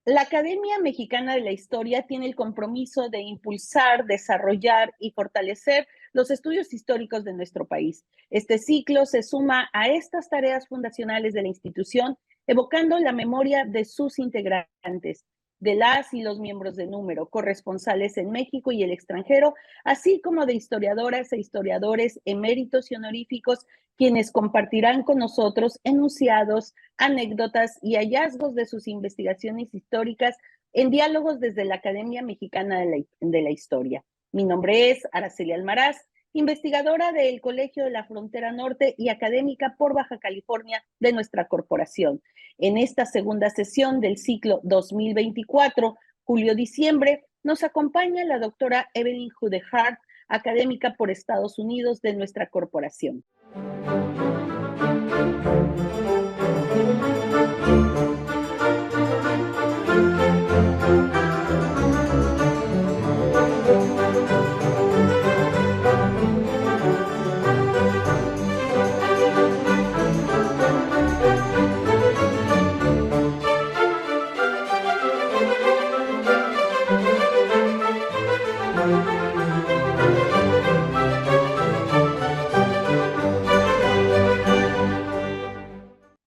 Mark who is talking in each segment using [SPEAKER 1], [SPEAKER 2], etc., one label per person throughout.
[SPEAKER 1] La Academia Mexicana de la Historia tiene el compromiso de impulsar, desarrollar y fortalecer los estudios históricos de nuestro país. Este ciclo se suma a estas tareas fundacionales de la institución, evocando la memoria de sus integrantes, de las y los miembros de número, corresponsales en México y el extranjero, así como de historiadoras e historiadores eméritos y honoríficos, quienes compartirán con nosotros enunciados, anécdotas y hallazgos de sus investigaciones históricas en diálogos desde la Academia Mexicana de la Historia. Mi nombre es Araceli Almaraz, investigadora del Colegio de la Frontera Norte y académica por Baja California de nuestra corporación. En esta segunda sesión del ciclo 2024, julio-diciembre, nos acompaña la doctora Evelyn Hudehart, académica por Estados Unidos de nuestra corporación.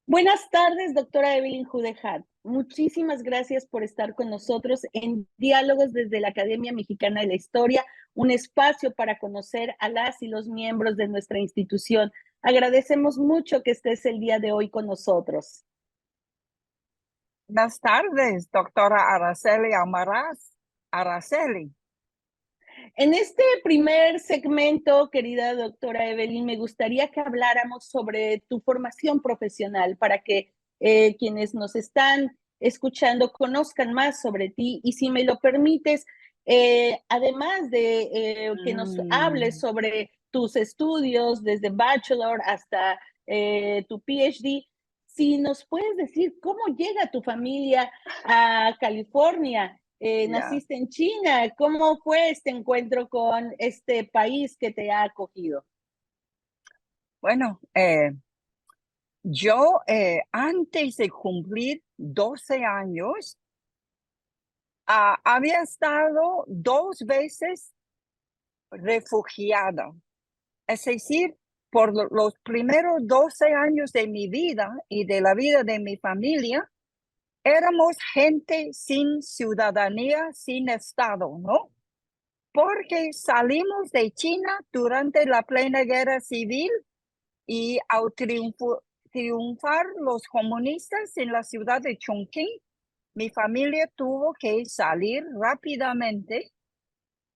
[SPEAKER 1] Buenas tardes, doctora Evelyn Hudehart. Muchísimas gracias por estar con nosotros en Diálogos desde la Academia Mexicana de la Historia, un espacio para conocer a las y los miembros de nuestra institución. Agradecemos mucho que estés el día de hoy con nosotros.
[SPEAKER 2] Buenas tardes, doctora Araceli Almaraz. Araceli.
[SPEAKER 1] En este primer segmento, querida doctora Evelyn, me gustaría que habláramos sobre tu formación profesional para que quienes nos están escuchando conozcan más sobre ti y si me lo permites, además de que nos hables sobre tus estudios desde bachelor hasta tu PhD, si nos puedes decir cómo llega tu familia a California. Naciste en China. ¿Cómo fue este encuentro con este país que te ha acogido?
[SPEAKER 2] Bueno, yo antes de cumplir 12 años, había estado 2 veces refugiada. Es decir, por los primeros 12 años de mi vida y de la vida de mi familia, éramos gente sin ciudadanía, sin Estado, ¿no? Porque salimos de China durante la plena guerra civil y al triunfar los comunistas en la ciudad de Chongqing, mi familia tuvo que salir rápidamente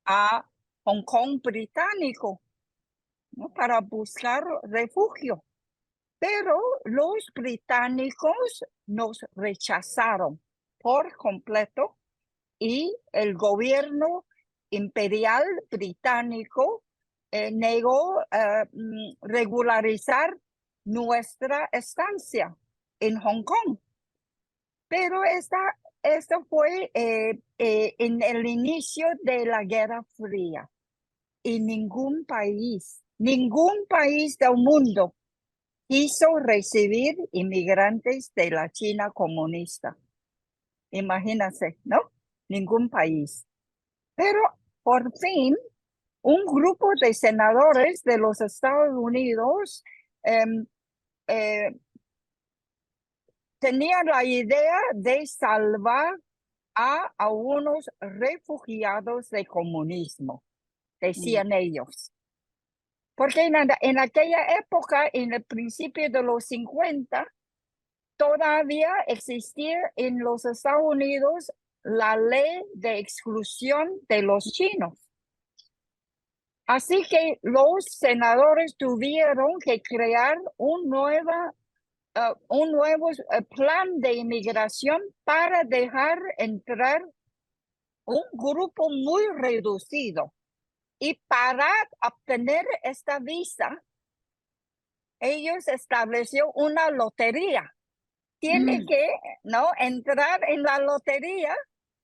[SPEAKER 2] a Hong Kong británico, ¿no? Para buscar refugio. Pero los británicos nos rechazaron por completo y el gobierno imperial británico negó regularizar nuestra estancia en Hong Kong. Pero esto fue en el inicio de la Guerra Fría. Y ningún país del mundo quiso recibir inmigrantes de la China comunista. Imagínense, ¿no? Ningún país. Pero por fin, un grupo de senadores de los Estados Unidos tenían la idea de salvar a unos refugiados de comunismo, decían ellos. Porque en aquella época, en el principio de los 50, todavía existía en los Estados Unidos la ley de exclusión de los chinos. Así que los senadores tuvieron que crear un nuevo plan de inmigración para dejar entrar un grupo muy reducido. Y para obtener esta visa, ellos establecieron una lotería. Tiene que, ¿no?, entrar en la lotería,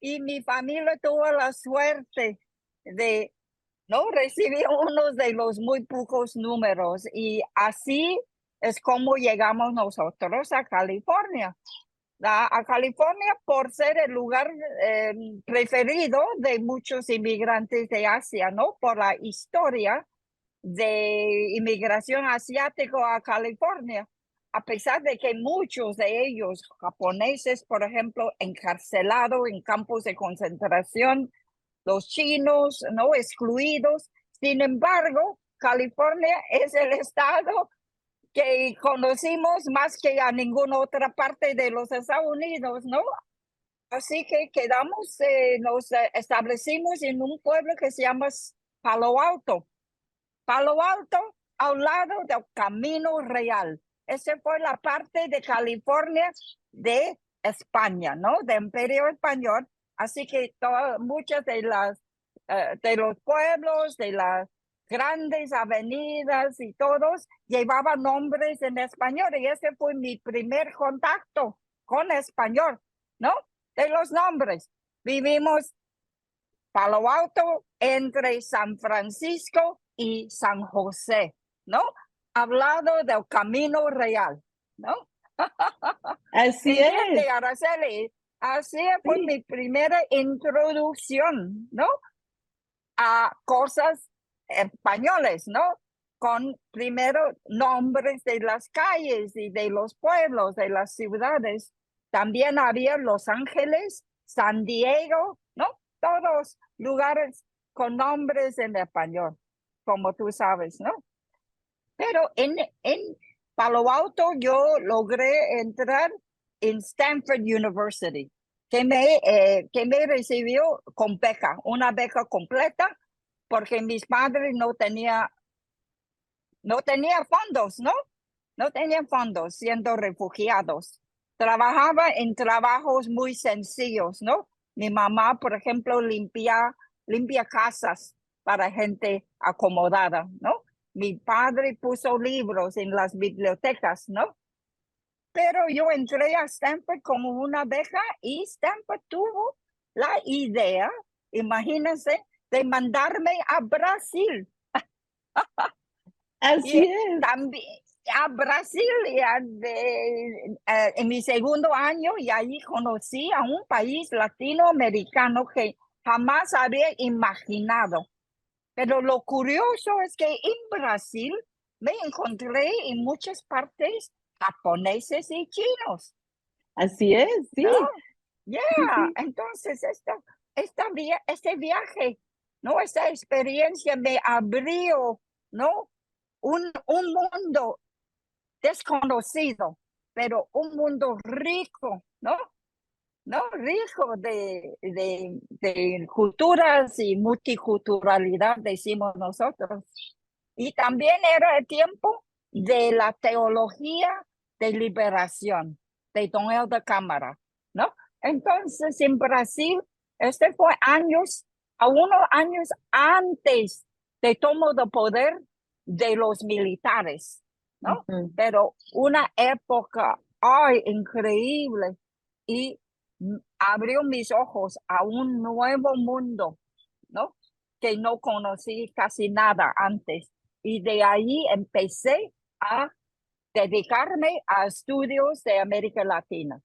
[SPEAKER 2] y mi familia tuvo la suerte de, ¿no?, recibir uno de los muy pocos números, y así es como llegamos nosotros a California. a California por ser el lugar preferido de muchos inmigrantes de Asia, ¿no? Por la historia de inmigración asiática a California, a pesar de que muchos de ellos, japoneses, por ejemplo, encarcelados en campos de concentración, los chinos, ¿no? Excluidos. Sin embargo, California es el estado que conocimos más que a ninguna otra parte de los Estados Unidos, ¿no? Así que quedamos, nos establecimos en un pueblo que se llama Palo Alto. Palo Alto, al lado del Camino Real. Esa fue la parte de California de España, ¿no? De Imperio Español. Así que muchas de de los pueblos, de las grandes avenidas y todos llevaban nombres en español. Y ese fue mi primer contacto con español, ¿no? De los nombres. Vivimos Palo Alto entre San Francisco y San José, ¿no? Hablado del Camino Real, ¿no?
[SPEAKER 1] Así
[SPEAKER 2] ¿Entiende,
[SPEAKER 1] es.
[SPEAKER 2] Araceli? Así fue
[SPEAKER 1] Sí.
[SPEAKER 2] mi primera introducción, ¿no? A cosas españoles, ¿no? Con primero nombres de las calles y de los pueblos, de las ciudades. También había Los Ángeles, San Diego, ¿no? Todos lugares con nombres en español, como tú sabes, ¿no? Pero en Palo Alto yo logré entrar en Stanford University, que me recibió con beca, una beca completa, porque mis padres no tenía fondos, ¿no? No tenían fondos siendo refugiados. Trabajaba en trabajos muy sencillos, ¿no? Mi mamá, por ejemplo, limpia casas para gente acomodada, ¿no? Mi padre puso libros en las bibliotecas, ¿no? Pero yo entré a Stanford como una beca y Stanford tuvo la idea, imagínense, de mandarme a Brasil. Y
[SPEAKER 1] Así es.
[SPEAKER 2] también a Brasil en mi segundo año y ahí conocí a un país latinoamericano que jamás había imaginado. Pero lo curioso es que en Brasil me encontré en muchas partes japoneses y chinos,
[SPEAKER 1] Así es, sí.
[SPEAKER 2] ¿no? Yeah,
[SPEAKER 1] Sí, sí.
[SPEAKER 2] entonces este viaje, ¿no? Esta experiencia me abrió, ¿no? Un mundo desconocido, pero un mundo rico, ¿no? ¿No? Rico de culturas y multiculturalidad, decimos nosotros. Y también era el tiempo de la teología de liberación de Don Elda Cámara, ¿no? Entonces, en Brasil, este fue a unos años antes de tomo de poder de los militares, ¿no?
[SPEAKER 1] Ujú.
[SPEAKER 2] Pero una época, ay, increíble. Y abrió mis ojos a un nuevo mundo, ¿no? Que no conocí casi nada antes. Y de ahí empecé a dedicarme a estudios de América Latina, ¿no?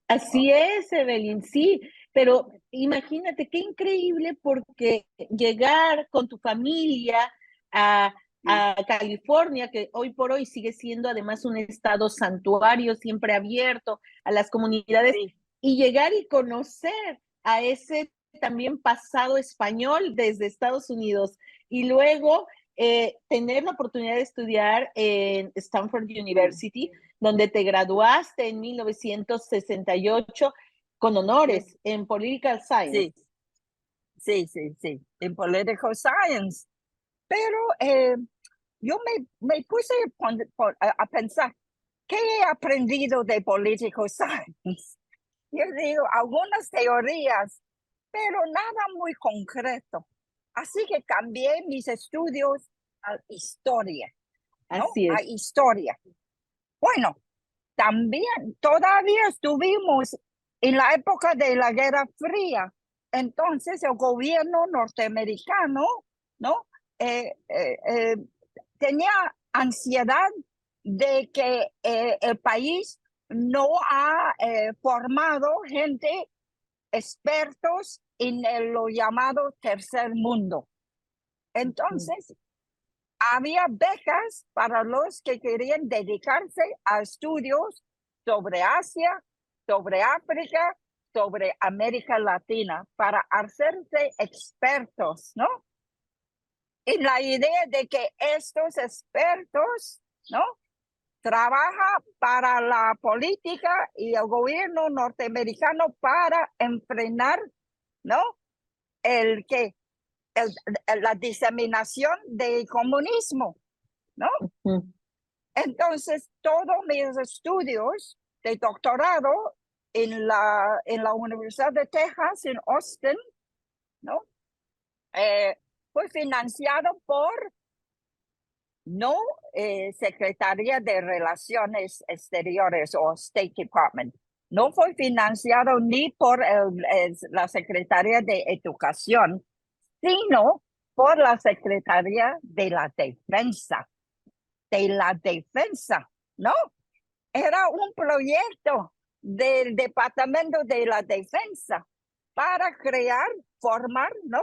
[SPEAKER 1] Así es, Evelyn, sí, pero imagínate qué increíble porque llegar con tu familia a,
[SPEAKER 2] Sí,
[SPEAKER 1] a California, que hoy por hoy sigue siendo además un estado santuario, siempre abierto a las comunidades,
[SPEAKER 2] sí,
[SPEAKER 1] y llegar y conocer a ese también pasado español desde Estados Unidos y luego tener la oportunidad de estudiar en Stanford
[SPEAKER 2] sí,
[SPEAKER 1] University, donde te graduaste en 1968 con
[SPEAKER 2] sí,
[SPEAKER 1] honores en Political Science.
[SPEAKER 2] sí, sí, sí, sí, en Political Science. Pero yo me puse a pensar, ¿qué he aprendido de Political Science? Yo digo, algunas teorías, pero nada muy concreto. Así que cambié mis estudios a historia, ¿no?
[SPEAKER 1] Así
[SPEAKER 2] A
[SPEAKER 1] es,
[SPEAKER 2] historia. Bueno, también todavía estuvimos en la época de la Guerra Fría. Entonces el gobierno norteamericano, ¿no? Eh, eh, eh, tenía ansiedad de que el país no ha formado gente expertos en lo llamado tercer mundo. Entonces, había becas para los que querían dedicarse a estudios sobre Asia, sobre África, sobre América Latina, para hacerse expertos, ¿no? Y la idea de que estos expertos, ¿no? Trabaja para la política y el gobierno norteamericano para enfrenar, ¿no? El que la diseminación del comunismo, ¿no? Entonces, todos mis estudios de doctorado en la Universidad de Texas, en Austin, ¿no? Fue financiado por no Secretaría de Relaciones Exteriores o State Department. No fue financiado ni por la Secretaría de Educación, sino por la Secretaría de la Defensa. De la Defensa, ¿no? Era un proyecto del Departamento de la Defensa para crear, formar, ¿no?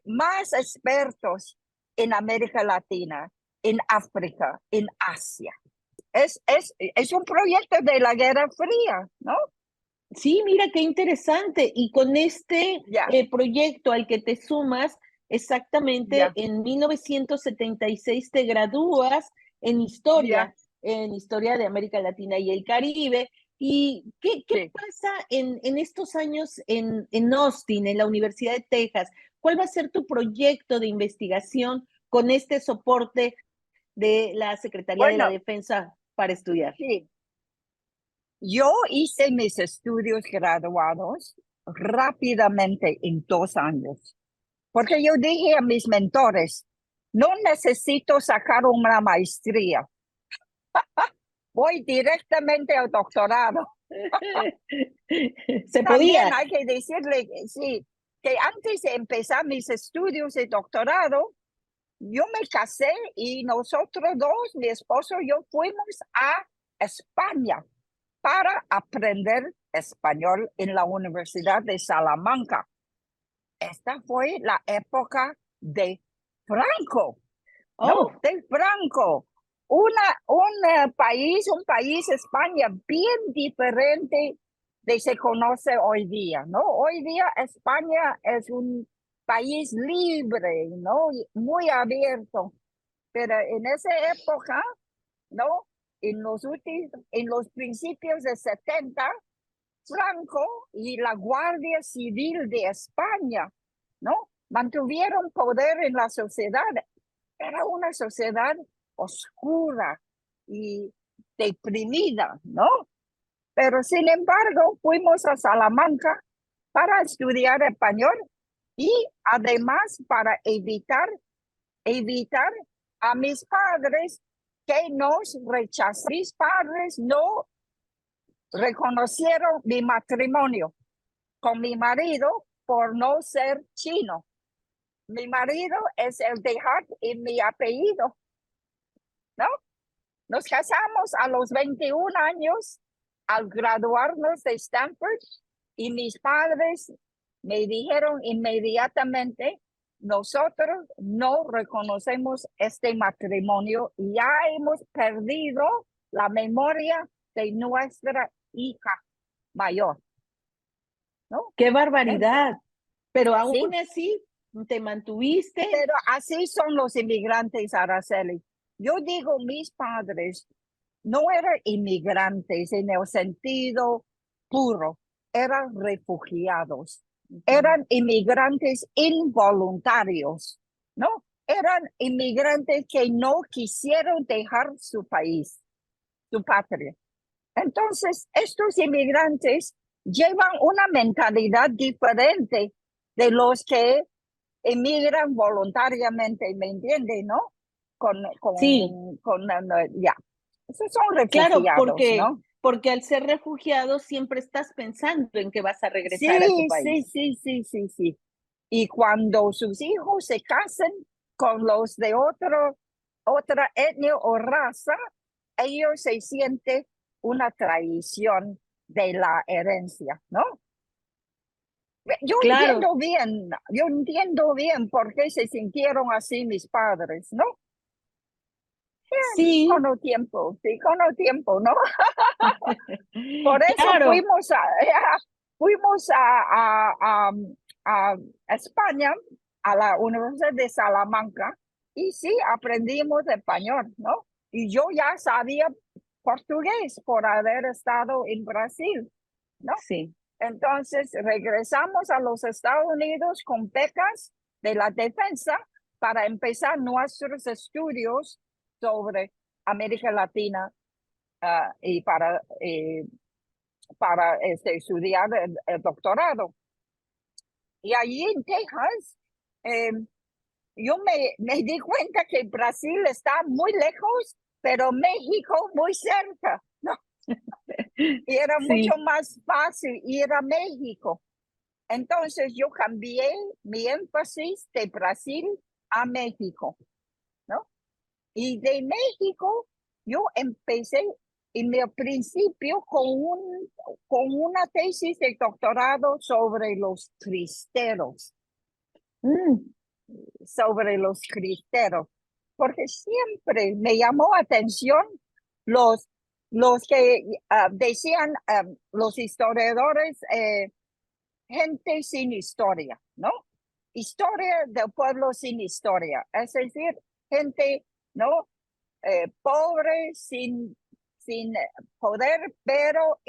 [SPEAKER 2] Más expertos en América Latina, en África, en Asia. Es un proyecto de la Guerra Fría, ¿no?
[SPEAKER 1] Sí, mira qué interesante. Y con este proyecto al que te sumas, exactamente en 1976 te gradúas en historia de América Latina y el Caribe. ¿Y qué pasa en estos años en Austin, en la Universidad de Texas? ¿Cuál va a ser tu proyecto de investigación con este soporte de la Secretaría de la Defensa para estudiar?
[SPEAKER 2] Sí. Yo hice mis estudios graduados rápidamente en 2 años, porque yo dije a mis mentores, no necesito sacar una maestría, voy directamente al doctorado.
[SPEAKER 1] Se
[SPEAKER 2] También
[SPEAKER 1] podía.
[SPEAKER 2] hay que decirle, sí, que antes de empezar mis estudios de doctorado, yo me casé y nosotros dos, mi esposo y yo, fuimos a España para aprender español en la Universidad de Salamanca. Esta fue la época de Franco, ¿no? De Franco. Un país, España, bien diferente de se conoce hoy día, ¿no? Hoy día España es un país libre, ¿no? Muy abierto. Pero en esa época, ¿no? En los principios de 70, Franco y la Guardia Civil de España, ¿no? Mantuvieron poder en la sociedad. Era una sociedad oscura y deprimida, ¿no? Pero sin embargo, fuimos a Salamanca para estudiar español y además para evitar a mis padres que nos rechazaron. Mis padres no reconocieron mi matrimonio con mi marido por no ser chino. Mi marido es el de Hart y mi apellido, ¿no? Nos casamos a los 21 años al graduarnos de Stanford y mis padres me dijeron inmediatamente, nosotros no reconocemos este matrimonio, ya hemos perdido la memoria de nuestra hija mayor, ¿no?
[SPEAKER 1] ¡Qué barbaridad! Pero aún
[SPEAKER 2] Sí,
[SPEAKER 1] así te mantuviste.
[SPEAKER 2] pero así son los inmigrantes, Araceli. Yo digo, mis padres no eran inmigrantes en el sentido puro, eran refugiados, eran inmigrantes involuntarios, ¿no? Eran inmigrantes que no quisieron dejar su país, su patria. Entonces, estos inmigrantes llevan una mentalidad diferente de los que emigran voluntariamente, ¿me entiende, no?
[SPEAKER 1] Sí,
[SPEAKER 2] Ya. Esos son
[SPEAKER 1] claro,
[SPEAKER 2] refugiados, ¿no?
[SPEAKER 1] porque al ser refugiado siempre estás pensando en que vas a regresar a tu
[SPEAKER 2] Sí, sí,
[SPEAKER 1] país.
[SPEAKER 2] sí, sí, sí, sí. Y cuando sus hijos se casan con los de otra etnia o raza, ellos se sienten una tradición de la herencia, ¿no?
[SPEAKER 1] Claro,
[SPEAKER 2] Yo entiendo bien por qué se sintieron así mis padres, ¿no?
[SPEAKER 1] sí,
[SPEAKER 2] Sí, con el tiempo, ¿no? Por eso
[SPEAKER 1] claro.
[SPEAKER 2] fuimos a España, a la Universidad de Salamanca, y sí, aprendimos español, ¿no? Y yo ya sabía portugués por haber estado en Brasil, ¿no?
[SPEAKER 1] Sí.
[SPEAKER 2] Entonces regresamos a los Estados Unidos con becas de la defensa para empezar nuestros estudios sobre América Latina y para estudiar el doctorado. Y allí en Texas, eh, yo me di cuenta que Brasil está muy lejos, pero México muy cerca, ¿no? Y era mucho
[SPEAKER 1] Sí.
[SPEAKER 2] más fácil ir a México. Entonces yo cambié mi énfasis de Brasil a México, ¿no? Y de México yo empecé en mi principio con una tesis de doctorado
[SPEAKER 1] Mm.
[SPEAKER 2] sobre los cristeros, porque siempre me llamó atención los, los que decían los historiadores, gente sin historia, ¿no? Historia del pueblo sin historia, es decir, gente, ¿no? Pobre, sin poder, pero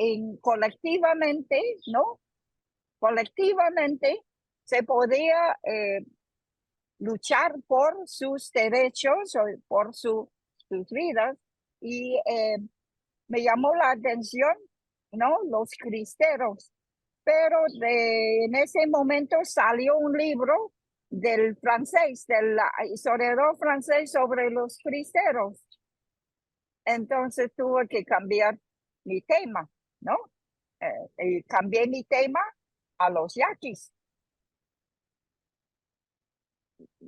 [SPEAKER 2] colectivamente, ¿no? Colectivamente se podía luchar por sus derechos o por sus vidas. Y me llamó la atención, ¿no? Los cristeros. Pero en ese momento salió un libro del francés, del historiador francés sobre los cristeros. Entonces tuve que cambiar mi tema, ¿no? Y cambié mi tema a los yaquis.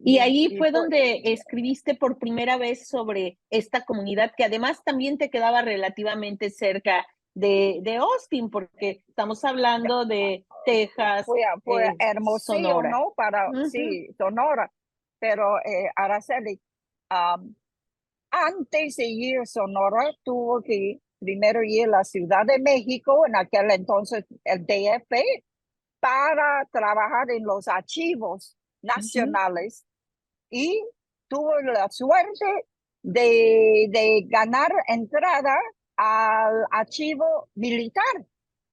[SPEAKER 1] Y ahí
[SPEAKER 2] Y
[SPEAKER 1] fue
[SPEAKER 2] pues,
[SPEAKER 1] donde escribiste por primera vez sobre esta comunidad, que además también te quedaba relativamente cerca de Austin, porque estamos hablando de Texas,
[SPEAKER 2] fue Hermosillo,
[SPEAKER 1] Sonora.
[SPEAKER 2] ¿no?
[SPEAKER 1] Ujú.
[SPEAKER 2] Sí, Sonora. Pero Araceli, um, antes de ir a Sonora, tuvo que primero ir a la Ciudad de México, en aquel entonces el DF, para trabajar en los archivos
[SPEAKER 1] Ujú.
[SPEAKER 2] nacionales y tuvo la suerte de ganar entrada al archivo militar,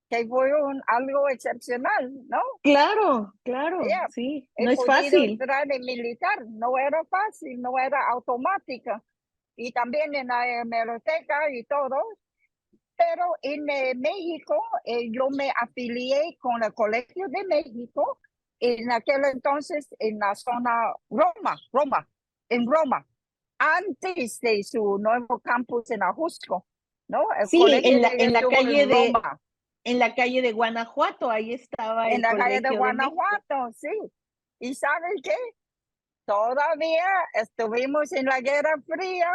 [SPEAKER 2] que fue algo excepcional, ¿no?
[SPEAKER 1] Claro, claro,
[SPEAKER 2] Yeah,
[SPEAKER 1] sí,
[SPEAKER 2] he
[SPEAKER 1] no es
[SPEAKER 2] podido
[SPEAKER 1] fácil.
[SPEAKER 2] entrar en militar, no era fácil, no era automática. Y también en la hemeroteca y todo, pero en México yo me afilié con el Colegio de México, en aquel entonces en la zona en Roma, antes de su nuevo campus en Ajusco, ¿no? El
[SPEAKER 1] Sí,
[SPEAKER 2] colegio de estuvo en Roma,
[SPEAKER 1] en la calle de Guanajuato, ahí estaba
[SPEAKER 2] en
[SPEAKER 1] el
[SPEAKER 2] la calle de
[SPEAKER 1] Colegio de México.
[SPEAKER 2] Guanajuato, sí. ¿Y sabes qué? Todavía estuvimos en la Guerra Fría,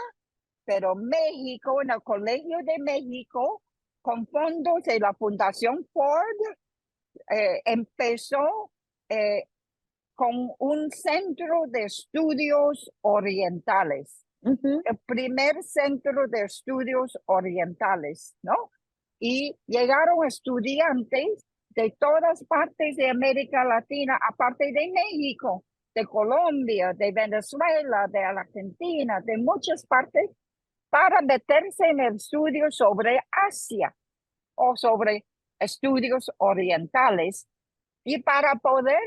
[SPEAKER 2] pero México, en el Colegio de México, con fondos de la Fundación Ford, empezó eh, con un centro de estudios orientales,
[SPEAKER 1] Ujú.
[SPEAKER 2] el primer centro de estudios orientales, ¿no? Y llegaron estudiantes de todas partes de América Latina, aparte de México, de Colombia, de Venezuela, de Argentina, de muchas partes, para meterse en el estudio sobre Asia o sobre estudios orientales y para poder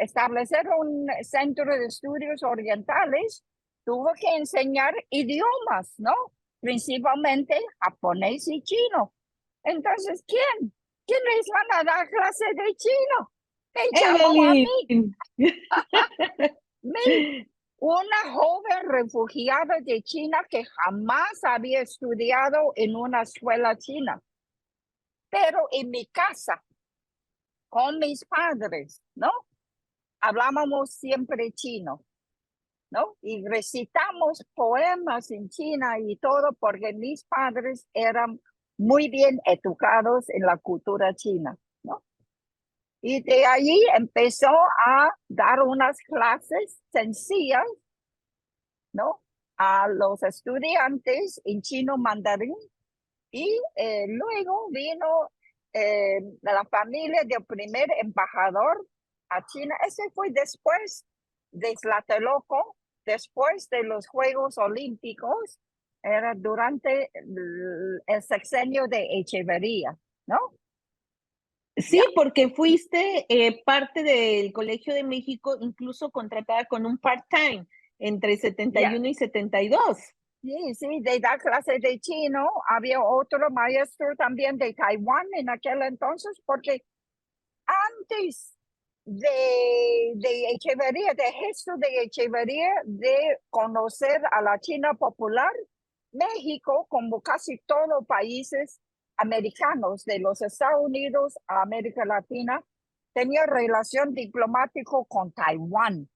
[SPEAKER 2] establecer un centro de estudios orientales, tuvo que enseñar idiomas, ¿no? Principalmente japonés y chino. Entonces, ¿Quién les van a dar clase de chino? Me llamó a mí.
[SPEAKER 1] Evelyn.
[SPEAKER 2] Me Una joven refugiada de China que jamás había estudiado en una escuela china, pero en mi casa, con mis padres, ¿no? Hablábamos siempre chino. ¿no? Y recitamos poemas en China y todo porque mis padres eran muy bien educados en la cultura china, ¿no? Y de allí empezó a dar unas clases sencillas, ¿no? A los estudiantes en chino mandarín y luego vino la familia del primer embajador a China. Ese fue después de Tlatelolco, después de los Juegos Olímpicos, era durante el sexenio de Echeverría, ¿no?
[SPEAKER 1] Sí, porque fuiste parte del Colegio de México, incluso contratada con un part-time entre 71 y 72.
[SPEAKER 2] Sí, sí, de dar clase de chino. Había otro maestro también de Taiwán en aquel entonces, porque antes de Echeverría, de Jesús de Echeverría, de conocer a la China popular, México, como casi todos los países americanos, de los Estados Unidos a América Latina, tenía relación diplomática con Taiwán.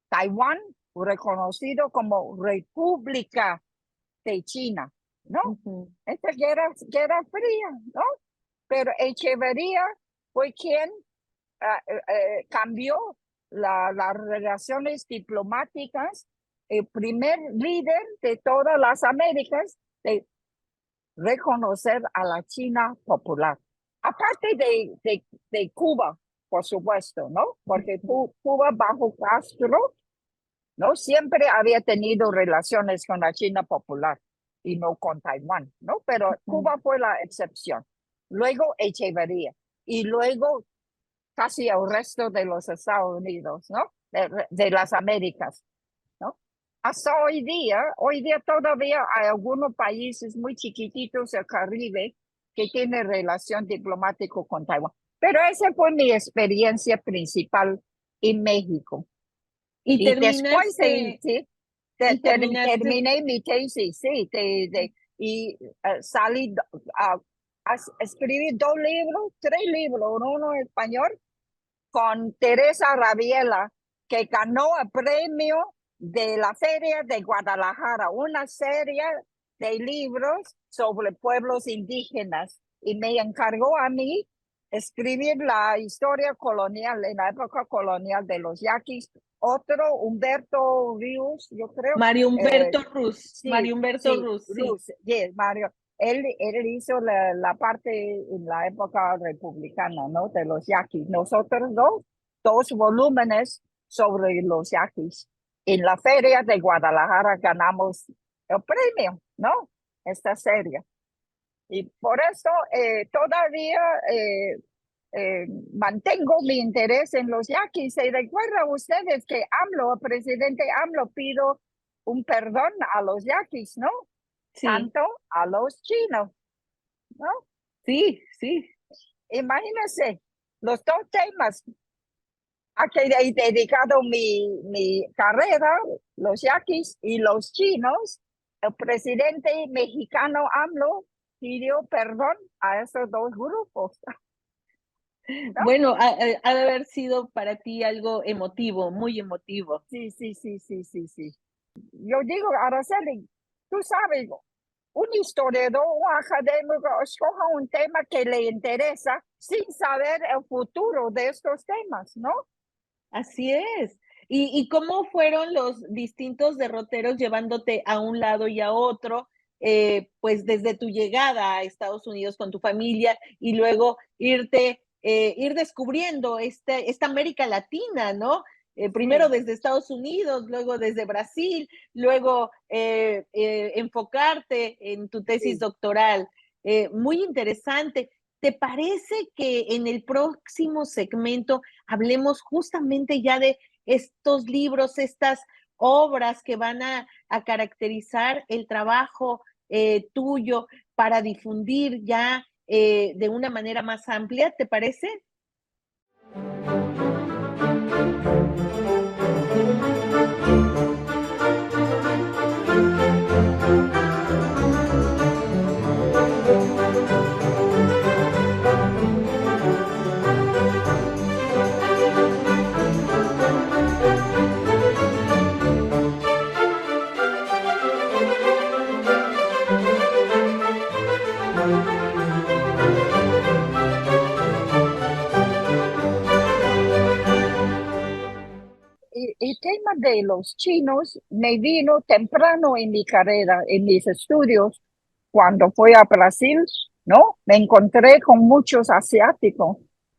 [SPEAKER 2] Taiwán, reconocido como República de China, ¿no? Esta guerra fría, ¿no? Pero Echeverría fue quien cambió las relaciones diplomáticas, el primer líder de todas las Américas de reconocer a la China popular. Aparte de Cuba, por supuesto, ¿no? Porque Cuba bajo Castro, ¿no? Siempre había tenido relaciones con la China popular y no con Taiwán, ¿no? Pero Cuba fue la excepción. Luego Echeverría y luego casi el resto de los Estados Unidos, ¿no? De las Américas, ¿no? Hasta hoy día todavía hay algunos países muy chiquititos del Caribe que tienen relación diplomática con Taiwán. Pero esa fue mi experiencia principal en México.
[SPEAKER 1] Y
[SPEAKER 2] después
[SPEAKER 1] terminaste,
[SPEAKER 2] terminé mi tesis, sí, y salí a escribir 2 libros, 3 libros, uno en español, con Teresa Rabiela, que ganó el premio de la Feria de Guadalajara, una serie de libros sobre pueblos indígenas, y me encargó a mí escribir la historia colonial, en la época colonial de los yaquis. Otro, Humberto Ríos, yo creo.
[SPEAKER 1] Mario Humberto Ruz.
[SPEAKER 2] Sí,
[SPEAKER 1] Mario Humberto
[SPEAKER 2] sí,
[SPEAKER 1] Ruz, sí.
[SPEAKER 2] Ruz, yes, Mario. Él hizo la parte en la época republicana, ¿no? De los yaquis. Nosotros dos volúmenes sobre los yaquis. En la Feria de Guadalajara ganamos el premio, ¿no? Esta serie. Y por eso todavía mantengo mi interés en los yaquis. ¿Se recuerdan ustedes que AMLO, el presidente AMLO, pidió un perdón a los yaquis, ¿no?
[SPEAKER 1] Sí.
[SPEAKER 2] Tanto a los chinos, ¿no?
[SPEAKER 1] Sí, sí.
[SPEAKER 2] Imagínense los 2 temas a que he dedicado mi carrera, los yaquis y los chinos. El presidente mexicano AMLO pidió perdón a esos 2 grupos. ¿No?
[SPEAKER 1] Bueno, ha de haber sido para ti algo emotivo, muy emotivo.
[SPEAKER 2] Sí. Yo digo, Araceli, tú sabes, un historiador, un académico, escoja un tema que le interesa sin saber el futuro de estos temas, ¿no?
[SPEAKER 1] Así es. ¿Y cómo fueron los distintos derroteros llevándote a un lado y a otro? Pues desde tu llegada a Estados Unidos con tu familia y luego ir descubriendo esta América Latina, ¿no? Primero desde Estados Unidos, luego desde Brasil, luego enfocarte en tu tesis doctoral. Muy interesante. ¿Te parece que en el próximo segmento hablemos justamente ya de estos libros, estas obras que van a caracterizar el trabajo tuyo para difundir ya de una manera más amplia? ¿Te parece?
[SPEAKER 2] tema de los chinos me vino temprano en mi carrera, en mis estudios, cuando fui a Brasil, ¿no? Me encontré con muchos asiáticos,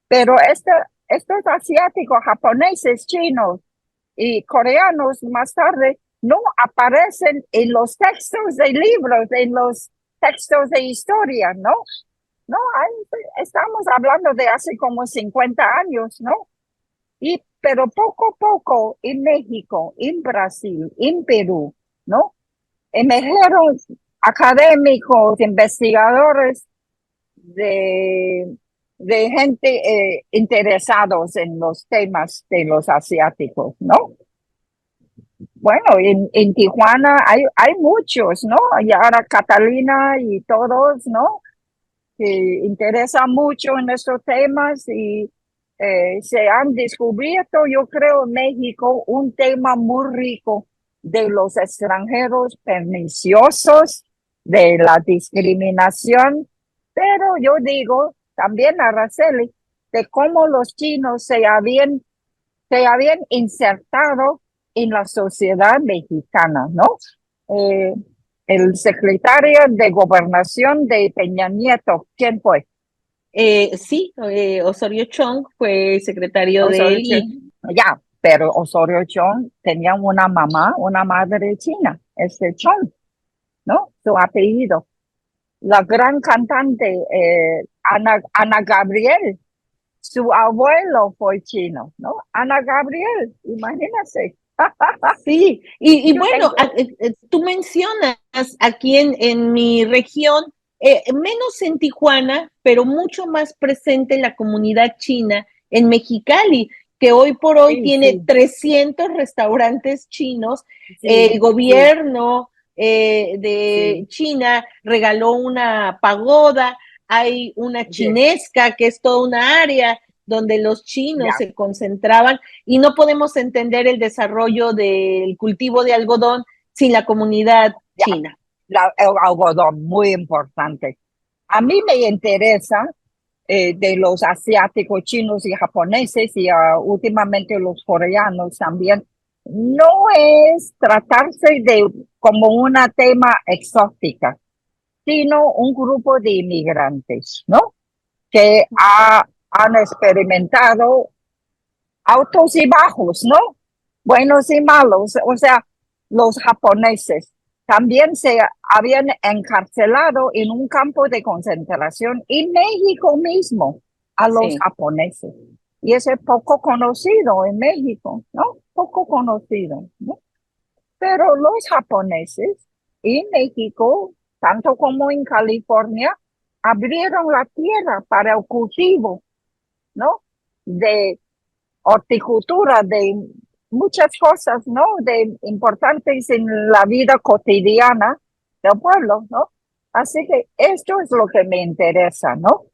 [SPEAKER 2] pero estos asiáticos, japoneses, chinos y coreanos más tarde no aparecen en los textos de libros, en los textos de historia, ¿no? No, estamos hablando de hace como 50 años, ¿no? Pero poco a poco en México, en Brasil, en Perú, ¿no? Emergieron académicos, investigadores de gente interesados en los temas de los asiáticos, ¿no? Bueno, en Tijuana hay muchos, ¿no? Y ahora Catalina y todos, ¿no? Que interesan mucho en estos temas y se han descubierto, yo creo, en México un tema muy rico de los extranjeros perniciosos, de la discriminación, pero yo digo también, Araceli, de cómo los chinos se habían insertado en la sociedad mexicana, ¿no? Eh, el secretario de Gobernación de Peña Nieto, ¿quién fue?
[SPEAKER 1] Sí, Osorio Chong fue secretario de él
[SPEAKER 2] Osorio Chong. Ya, pero Osorio Chong tenía una mamá, una madre china, Chong, ¿no? Su apellido. La gran cantante Ana Gabriel, su abuelo fue chino, ¿no? Ana Gabriel, imagínate.
[SPEAKER 1] sí, y
[SPEAKER 2] Yo
[SPEAKER 1] bueno,
[SPEAKER 2] tengo,
[SPEAKER 1] tú mencionas aquí en mi región, menos en Tijuana, pero mucho más presente la comunidad china en Mexicali, que hoy por hoy
[SPEAKER 2] sí,
[SPEAKER 1] tiene
[SPEAKER 2] sí,
[SPEAKER 1] 300 restaurantes chinos. El
[SPEAKER 2] sí, sí,
[SPEAKER 1] gobierno de
[SPEAKER 2] sí,
[SPEAKER 1] China regaló una pagoda, hay una
[SPEAKER 2] sí,
[SPEAKER 1] chinesca que es toda una área donde los chinos
[SPEAKER 2] ya,
[SPEAKER 1] se concentraban y no podemos entender el desarrollo del cultivo de algodón sin la comunidad
[SPEAKER 2] ya.
[SPEAKER 1] china.
[SPEAKER 2] El algodón, muy importante. A mí me interesa de los asiáticos, chinos y japoneses y últimamente los coreanos también, no es tratarse de como una tema exótica, sino un grupo de inmigrantes, ¿no? Que han experimentado altos y bajos, ¿no? Buenos y malos. O sea, los japoneses también se habían encarcelado en un campo de concentración en México mismo a los
[SPEAKER 1] Sí.
[SPEAKER 2] japoneses. Y ese es poco conocido en México, ¿no? Poco conocido, ¿no? Pero los japoneses en México, tanto como en California, abrieron la tierra para el cultivo, ¿no? De horticultura, de muchas cosas, ¿no? De importantes en la vida cotidiana del pueblo, ¿no? Así que esto es lo que me interesa, ¿no?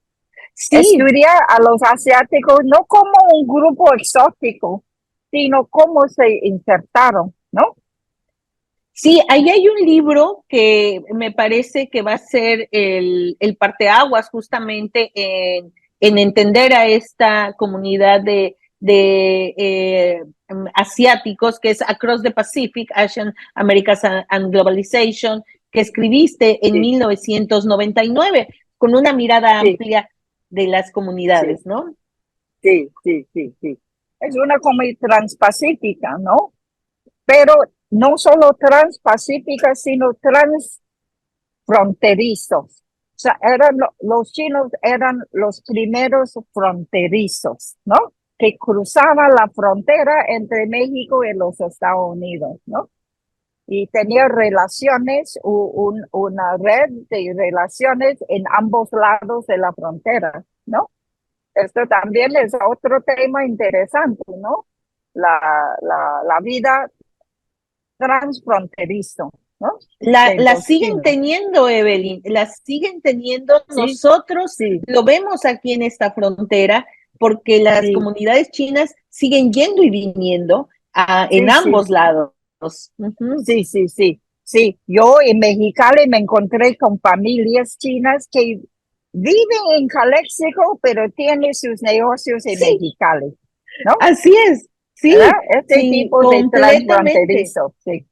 [SPEAKER 1] Sí,
[SPEAKER 2] Estudiar a los asiáticos no como un grupo exótico, sino cómo se insertaron, ¿no?
[SPEAKER 1] sí, ahí hay un libro que me parece que va a ser el parteaguas justamente en entender a esta comunidad de asiáticos, que es Across the Pacific, Asian Americas and Globalization, que escribiste en
[SPEAKER 2] Sí,
[SPEAKER 1] 1999 con una mirada
[SPEAKER 2] sí,
[SPEAKER 1] amplia de las
[SPEAKER 2] sí,
[SPEAKER 1] comunidades, ¿no?
[SPEAKER 2] sí, sí, sí, sí. Es una comunidad transpacífica, ¿no? Pero no solo transpacífica, sino transfronterizos. O sea, los chinos eran los primeros fronterizos, ¿no? Que cruzaban la frontera entre México y los Estados Unidos, ¿no? Y tenía relaciones, una red de relaciones en ambos lados de la frontera, ¿no? Esto también es otro tema interesante, ¿no? La vida transfronterizo, ¿no? De
[SPEAKER 1] La
[SPEAKER 2] los
[SPEAKER 1] siguen
[SPEAKER 2] chinos.
[SPEAKER 1] teniendo, Evelyn, la siguen teniendo.
[SPEAKER 2] Sí,
[SPEAKER 1] Nosotros
[SPEAKER 2] sí,
[SPEAKER 1] lo vemos aquí en esta frontera porque las
[SPEAKER 2] sí,
[SPEAKER 1] comunidades chinas siguen yendo y viniendo en
[SPEAKER 2] sí, sí,
[SPEAKER 1] ambos lados. Ujú.
[SPEAKER 2] sí, sí, sí, sí. Yo en Mexicali me encontré con familias chinas que viven en Calexico, pero tienen sus negocios en
[SPEAKER 1] Sí,
[SPEAKER 2] Mexicali, ¿no?
[SPEAKER 1] así es.
[SPEAKER 2] ¿verdad?
[SPEAKER 1] Sí,
[SPEAKER 2] Este
[SPEAKER 1] sí,
[SPEAKER 2] tipo de
[SPEAKER 1] completamente.
[SPEAKER 2] transfronterizo, sí.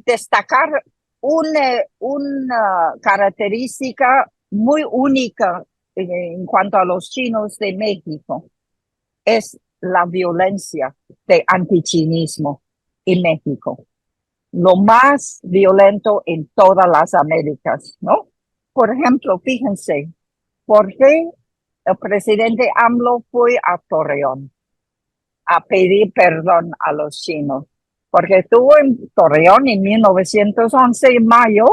[SPEAKER 2] Destacar una característica muy única en cuanto a los chinos de México es la violencia de antichinismo en México, lo más violento en todas las Américas, ¿no? Por ejemplo, fíjense, ¿por qué el presidente AMLO fue a Torreón a pedir perdón a los chinos? Porque estuvo en Torreón en 1911, en mayo,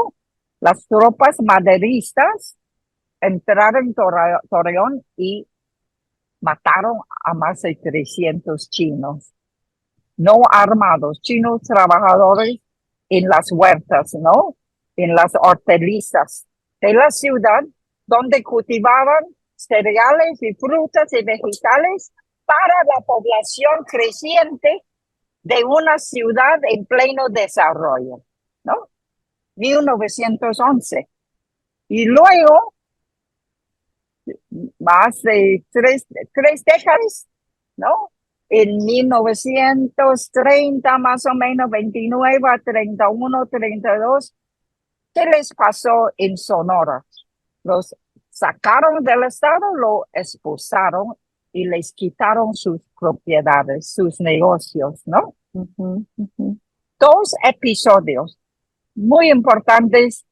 [SPEAKER 2] las tropas maderistas entraron en Torreón y mataron a más de 300 chinos, no armados, chinos trabajadores en las huertas, ¿no? En las hortalizas de la ciudad, donde cultivaban cereales y frutas y vegetales para la población creciente de una ciudad en pleno desarrollo, ¿no? 1911. Y luego, más de tres décadas, ¿no? En 1930, más o menos, 29 a 31, 32, ¿qué les pasó en Sonora? Los sacaron del estado, lo expulsaron y les quitaron sus propiedades, sus negocios, ¿no?
[SPEAKER 1] Ujú, ujú.
[SPEAKER 2] Dos episodios muy importantes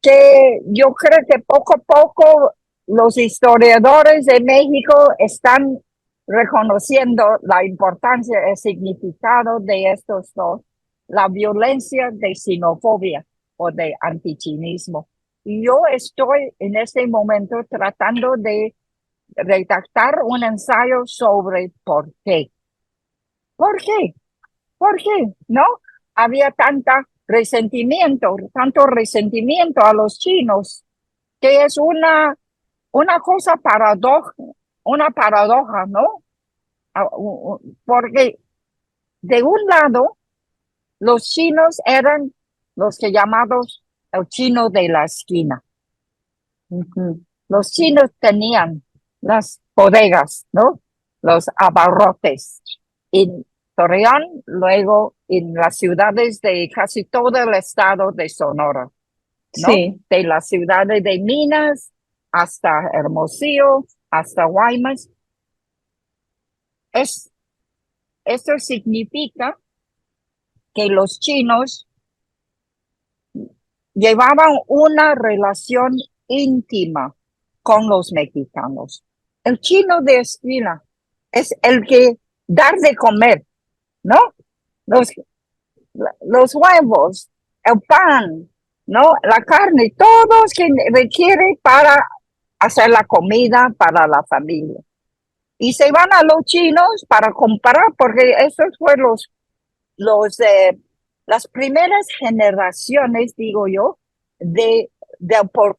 [SPEAKER 2] que yo creo que poco a poco los historiadores de México están reconociendo la importancia, el significado de estos dos, la violencia de xenofobia o de antichinismo. Y yo estoy en este momento tratando de redactar un ensayo sobre por qué. ¿Por qué? ¿Por qué? ¿No? Había tanto resentimiento a los chinos, que es una cosa una paradoja, ¿no? Porque de un lado, los chinos eran los que llamados el chino de la esquina.
[SPEAKER 1] Ujú.
[SPEAKER 2] Los chinos tenían las bodegas, ¿no? Los abarrotes en Torreón, luego en las ciudades de casi todo el estado de Sonora, ¿no?
[SPEAKER 1] Sí,
[SPEAKER 2] De las ciudades de Minas hasta Hermosillo, hasta Guaymas. Esto significa que los chinos llevaban una relación íntima con los mexicanos. El chino de esquina es el que dar de comer, ¿no? Los, los huevos, el pan, ¿no? La carne, todos que requiere para hacer la comida para la familia. Y se van a los chinos para comprar, porque esos fueron los las primeras generaciones, digo yo, del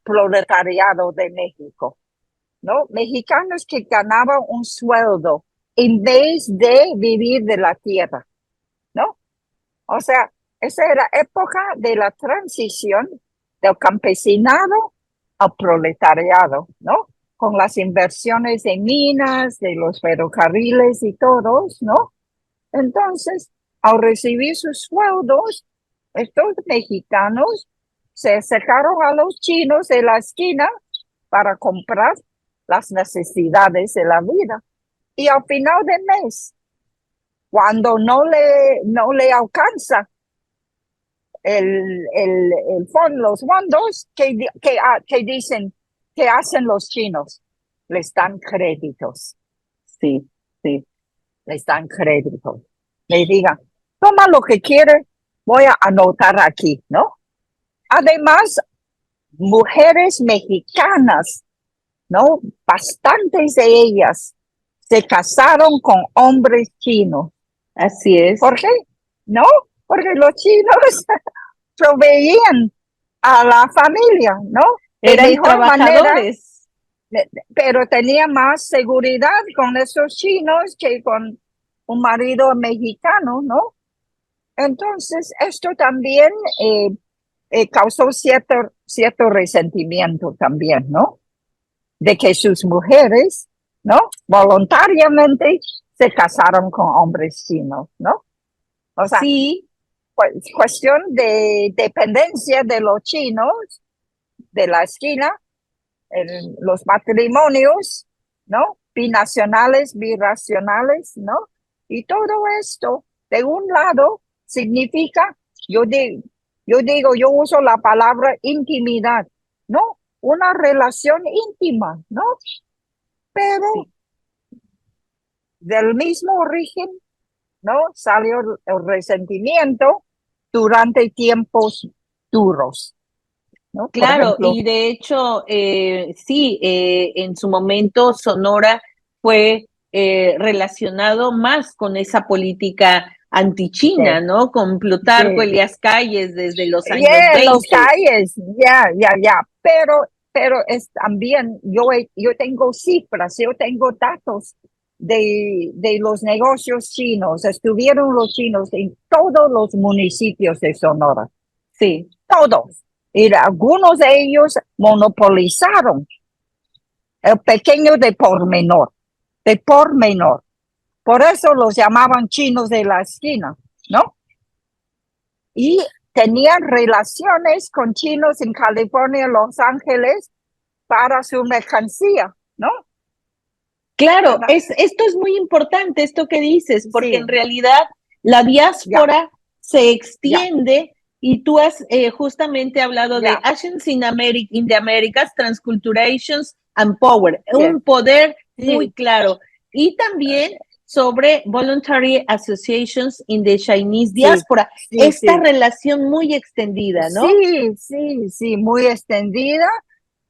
[SPEAKER 2] proletariado de México, ¿no? Mexicanos que ganaban un sueldo en vez de vivir de la tierra, ¿no? O sea, esa era época de la transición del campesinado al proletariado, ¿no? Con las inversiones en minas, de los ferrocarriles y todos, ¿no? Entonces, al recibir sus sueldos, estos mexicanos se acercaron a los chinos de la esquina para comprar las necesidades de la vida. Y al final del mes, cuando no le alcanza los fondos, que dicen que hacen los chinos, les dan créditos,
[SPEAKER 1] sí, sí.
[SPEAKER 2] les dan créditos. Le digan, toma lo que quiere, voy a anotar aquí, ¿no? Además, mujeres mexicanas, ¿no? Bastantes de ellas se casaron con hombres chinos.
[SPEAKER 1] Así es.
[SPEAKER 2] ¿Por qué? ¿No? Porque los chinos proveían a la familia, ¿no? De
[SPEAKER 1] Eran
[SPEAKER 2] mejor manera,
[SPEAKER 1] trabajadores.
[SPEAKER 2] pero tenía más seguridad con esos chinos que con un marido mexicano, ¿no? Entonces, esto también causó cierto resentimiento también, ¿no? De que sus mujeres, ¿no? Voluntariamente se casaron con hombres chinos, ¿no? O sea,
[SPEAKER 1] Sí,
[SPEAKER 2] cuestión de dependencia de los chinos de la esquina, los matrimonios, ¿no? Binacionales, biracionales, ¿no? Y todo esto, de un lado, significa, yo digo, yo uso la palabra intimidad, ¿no? Una relación íntima, ¿no? Pero
[SPEAKER 1] sí.
[SPEAKER 2] del mismo origen, ¿no? Salió el resentimiento durante tiempos duros, ¿no? Por
[SPEAKER 1] Claro,
[SPEAKER 2] ejemplo,
[SPEAKER 1] y de hecho, sí, en su momento Sonora fue relacionado más con esa política antichina,
[SPEAKER 2] sí,
[SPEAKER 1] ¿no? Con Plutarco
[SPEAKER 2] sí,
[SPEAKER 1] Elías Calles desde los años
[SPEAKER 2] yeah, en los
[SPEAKER 1] 20.
[SPEAKER 2] calles, ya, pero es también, yo tengo cifras, yo tengo datos de los negocios chinos, estuvieron los chinos en todos los municipios de Sonora,
[SPEAKER 1] Sí.
[SPEAKER 2] todos, y algunos de ellos monopolizaron el pequeño de por menor, por eso los llamaban chinos de la esquina, ¿no? Y tenían relaciones con chinos en California, Los Ángeles, para su mercancía, ¿no?
[SPEAKER 1] Claro,
[SPEAKER 2] ¿Verdad?
[SPEAKER 1] esto es muy importante, esto que dices, porque en
[SPEAKER 2] Sí,
[SPEAKER 1] realidad la
[SPEAKER 2] ya,
[SPEAKER 1] diáspora se
[SPEAKER 2] ya,
[SPEAKER 1] extiende y tú has justamente hablado de
[SPEAKER 2] ya,
[SPEAKER 1] Asians in the Americas, Transculturations and Power,
[SPEAKER 2] sí,
[SPEAKER 1] un poder muy
[SPEAKER 2] sí,
[SPEAKER 1] claro. Y también sobre Voluntary Associations in the Chinese
[SPEAKER 2] sí,
[SPEAKER 1] Diaspora,
[SPEAKER 2] sí,
[SPEAKER 1] esta
[SPEAKER 2] sí,
[SPEAKER 1] relación muy extendida, ¿no?
[SPEAKER 2] sí, sí, sí, muy extendida.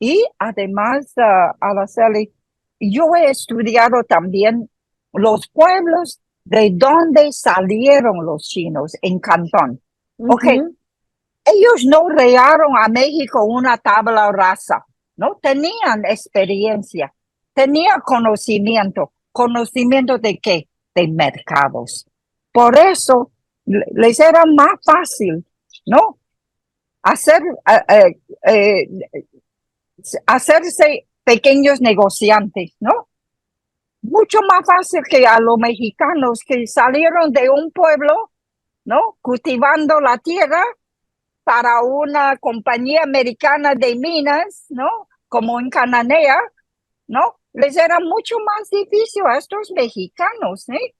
[SPEAKER 2] Y además, Araceli, yo he estudiado también los pueblos de donde salieron los chinos en Cantón.
[SPEAKER 1] Uh
[SPEAKER 2] Ok,
[SPEAKER 1] -huh.
[SPEAKER 2] ellos no crearon a México una tabla rasa, no tenían experiencia, tenían conocimiento. ¿Conocimiento de qué? De mercados. Por eso les era más fácil, ¿no? Hacer, hacerse pequeños negociantes, ¿no? Mucho más fácil que a los mexicanos que salieron de un pueblo, ¿no? Cultivando la tierra para una compañía americana de minas, ¿no? Como en Cananea, ¿no? Les era mucho más difícil a estos mexicanos, ¿eh?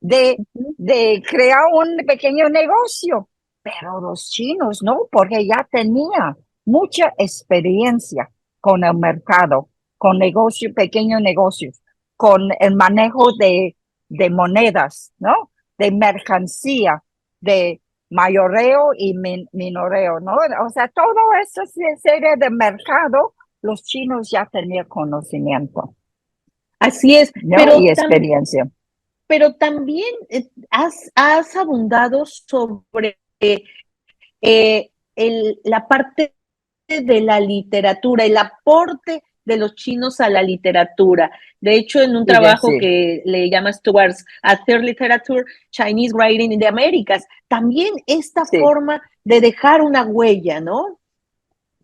[SPEAKER 2] De, de crear un pequeño negocio. Pero los chinos, ¿no? Porque ya tenía mucha experiencia con el mercado, con negocios, pequeños negocios, con el manejo de monedas, ¿no? De mercancía, de mayoreo y minoreo, ¿no? O sea, todo eso serie de mercado, los chinos ya tenían conocimiento,
[SPEAKER 1] Así es,
[SPEAKER 2] ¿no? Y experiencia.
[SPEAKER 1] pero también has abundado sobre la parte de la literatura, el aporte de los chinos a la literatura. De hecho, en un
[SPEAKER 2] Sí,
[SPEAKER 1] trabajo
[SPEAKER 2] sí,
[SPEAKER 1] que le llamas Towards a Third Literature, Chinese Writing in the Americas, también esta
[SPEAKER 2] sí.
[SPEAKER 1] forma de dejar una huella, ¿no?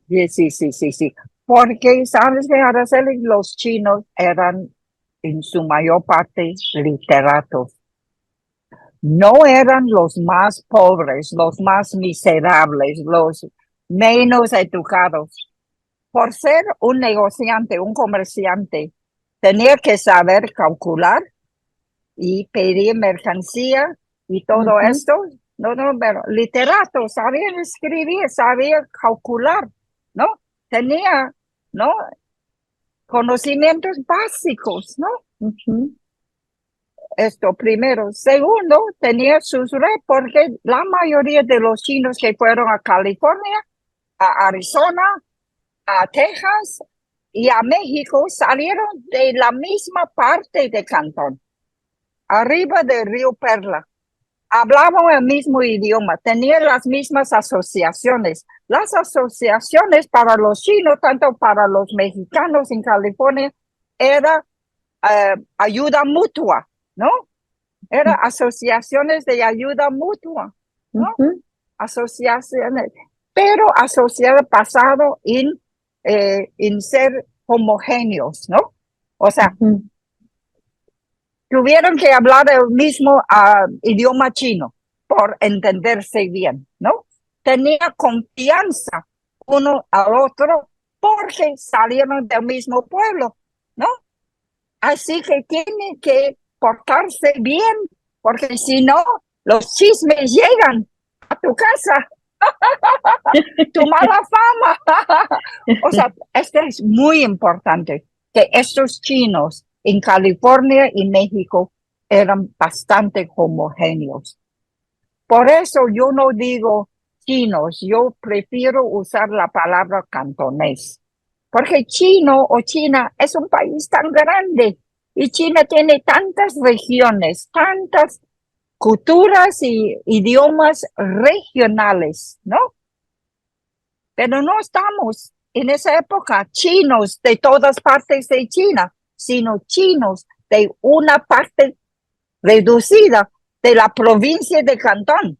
[SPEAKER 2] Sí, sí, sí, sí, sí. Porque, ¿sabes qué, Araceli? Los chinos eran en su mayor parte literatos. No eran los más pobres, los más miserables, los menos educados. Por ser un negociante, un comerciante, tenía que saber calcular y pedir mercancía y
[SPEAKER 1] Uh
[SPEAKER 2] todo
[SPEAKER 1] -huh,
[SPEAKER 2] esto. No, no, pero literatos, sabían escribir, sabían calcular, ¿no? Tenía, ¿no? Conocimientos básicos, ¿no?
[SPEAKER 1] uh -huh.
[SPEAKER 2] Esto primero. Segundo, tenía sus redes porque la mayoría de los chinos que fueron a California, a Arizona, a Texas y a México salieron de la misma parte de Cantón, arriba del río Perla. Hablaban el mismo idioma, tenían las mismas asociaciones. Las asociaciones para los chinos, tanto para los mexicanos en California, era ayuda mutua, ¿no? Era asociaciones de ayuda mutua,
[SPEAKER 1] Uh
[SPEAKER 2] ¿no?
[SPEAKER 1] -huh.
[SPEAKER 2] Asociaciones, pero asociadas basado en ser homogéneos, ¿no? O
[SPEAKER 1] Uh
[SPEAKER 2] sea,
[SPEAKER 1] -huh.
[SPEAKER 2] tuvieron que hablar el mismo idioma chino por entenderse bien, ¿no? Tenía confianza uno al otro porque salieron del mismo pueblo, ¿no? Así que tiene que portarse bien, porque si no, los chismes llegan a tu casa, tu mala fama. O sea, esto es muy importante, que estos chinos en California y México eran bastante homogéneos. Por eso yo no digo chinos, yo prefiero usar la palabra cantonés, porque chino o China es un país tan grande y China tiene tantas regiones, tantas culturas y idiomas regionales, ¿no? Pero no estamos en esa época chinos de todas partes de China, sino chinos de una parte reducida de la provincia de Cantón,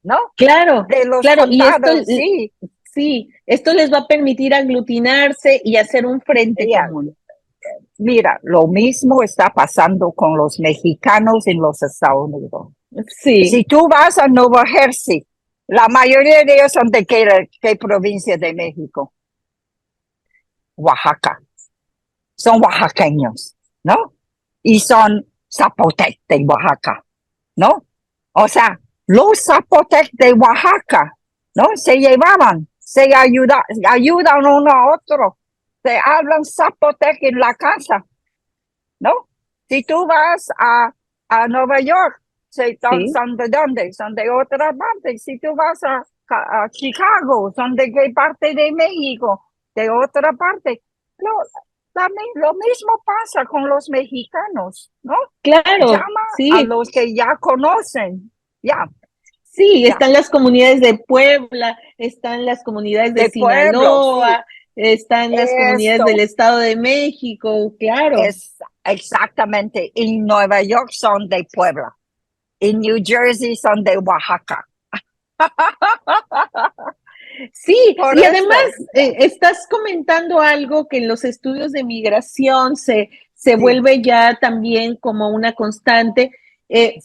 [SPEAKER 2] ¿no?
[SPEAKER 1] Claro,
[SPEAKER 2] De los
[SPEAKER 1] claro, y esto,
[SPEAKER 2] condados, sí.
[SPEAKER 1] sí, esto les va a permitir aglutinarse y hacer un frente
[SPEAKER 2] Yeah.
[SPEAKER 1] común.
[SPEAKER 2] Mira, lo mismo está pasando con los mexicanos en los Estados Unidos. Si
[SPEAKER 1] Sí,
[SPEAKER 2] tú vas a Nueva Jersey, la mayoría de ellos son de qué provincia de México. Oaxaca. Son oaxaqueños, ¿no? Y son zapotec de Oaxaca, ¿no? O sea, los zapotec de Oaxaca, ¿no? Se llevaban, ayudan uno a otro, se hablan zapotec en la casa, ¿no? Si tú vas a Nueva York,
[SPEAKER 1] sí.
[SPEAKER 2] son de dónde, son de otra parte. Si tú vas a Chicago, son de qué parte de México, de otra parte. Lo, lo mismo pasa con los mexicanos, ¿no?
[SPEAKER 1] Claro,
[SPEAKER 2] Llama a
[SPEAKER 1] sí,
[SPEAKER 2] los que ya conocen, ya,
[SPEAKER 1] sí,
[SPEAKER 2] ya,
[SPEAKER 1] están las comunidades de Puebla, están las comunidades de
[SPEAKER 2] de pueblos, sí.
[SPEAKER 1] Sinaloa, están las comunidades del
[SPEAKER 2] Esto
[SPEAKER 1] Estado de México, claro.
[SPEAKER 2] es exactamente. En Nueva York son de Puebla. En New Jersey son de Oaxaca.
[SPEAKER 1] Sí,
[SPEAKER 2] Por
[SPEAKER 1] y además
[SPEAKER 2] eso,
[SPEAKER 1] estás comentando algo que en los estudios de migración se
[SPEAKER 2] sí,
[SPEAKER 1] vuelve ya también como una constante.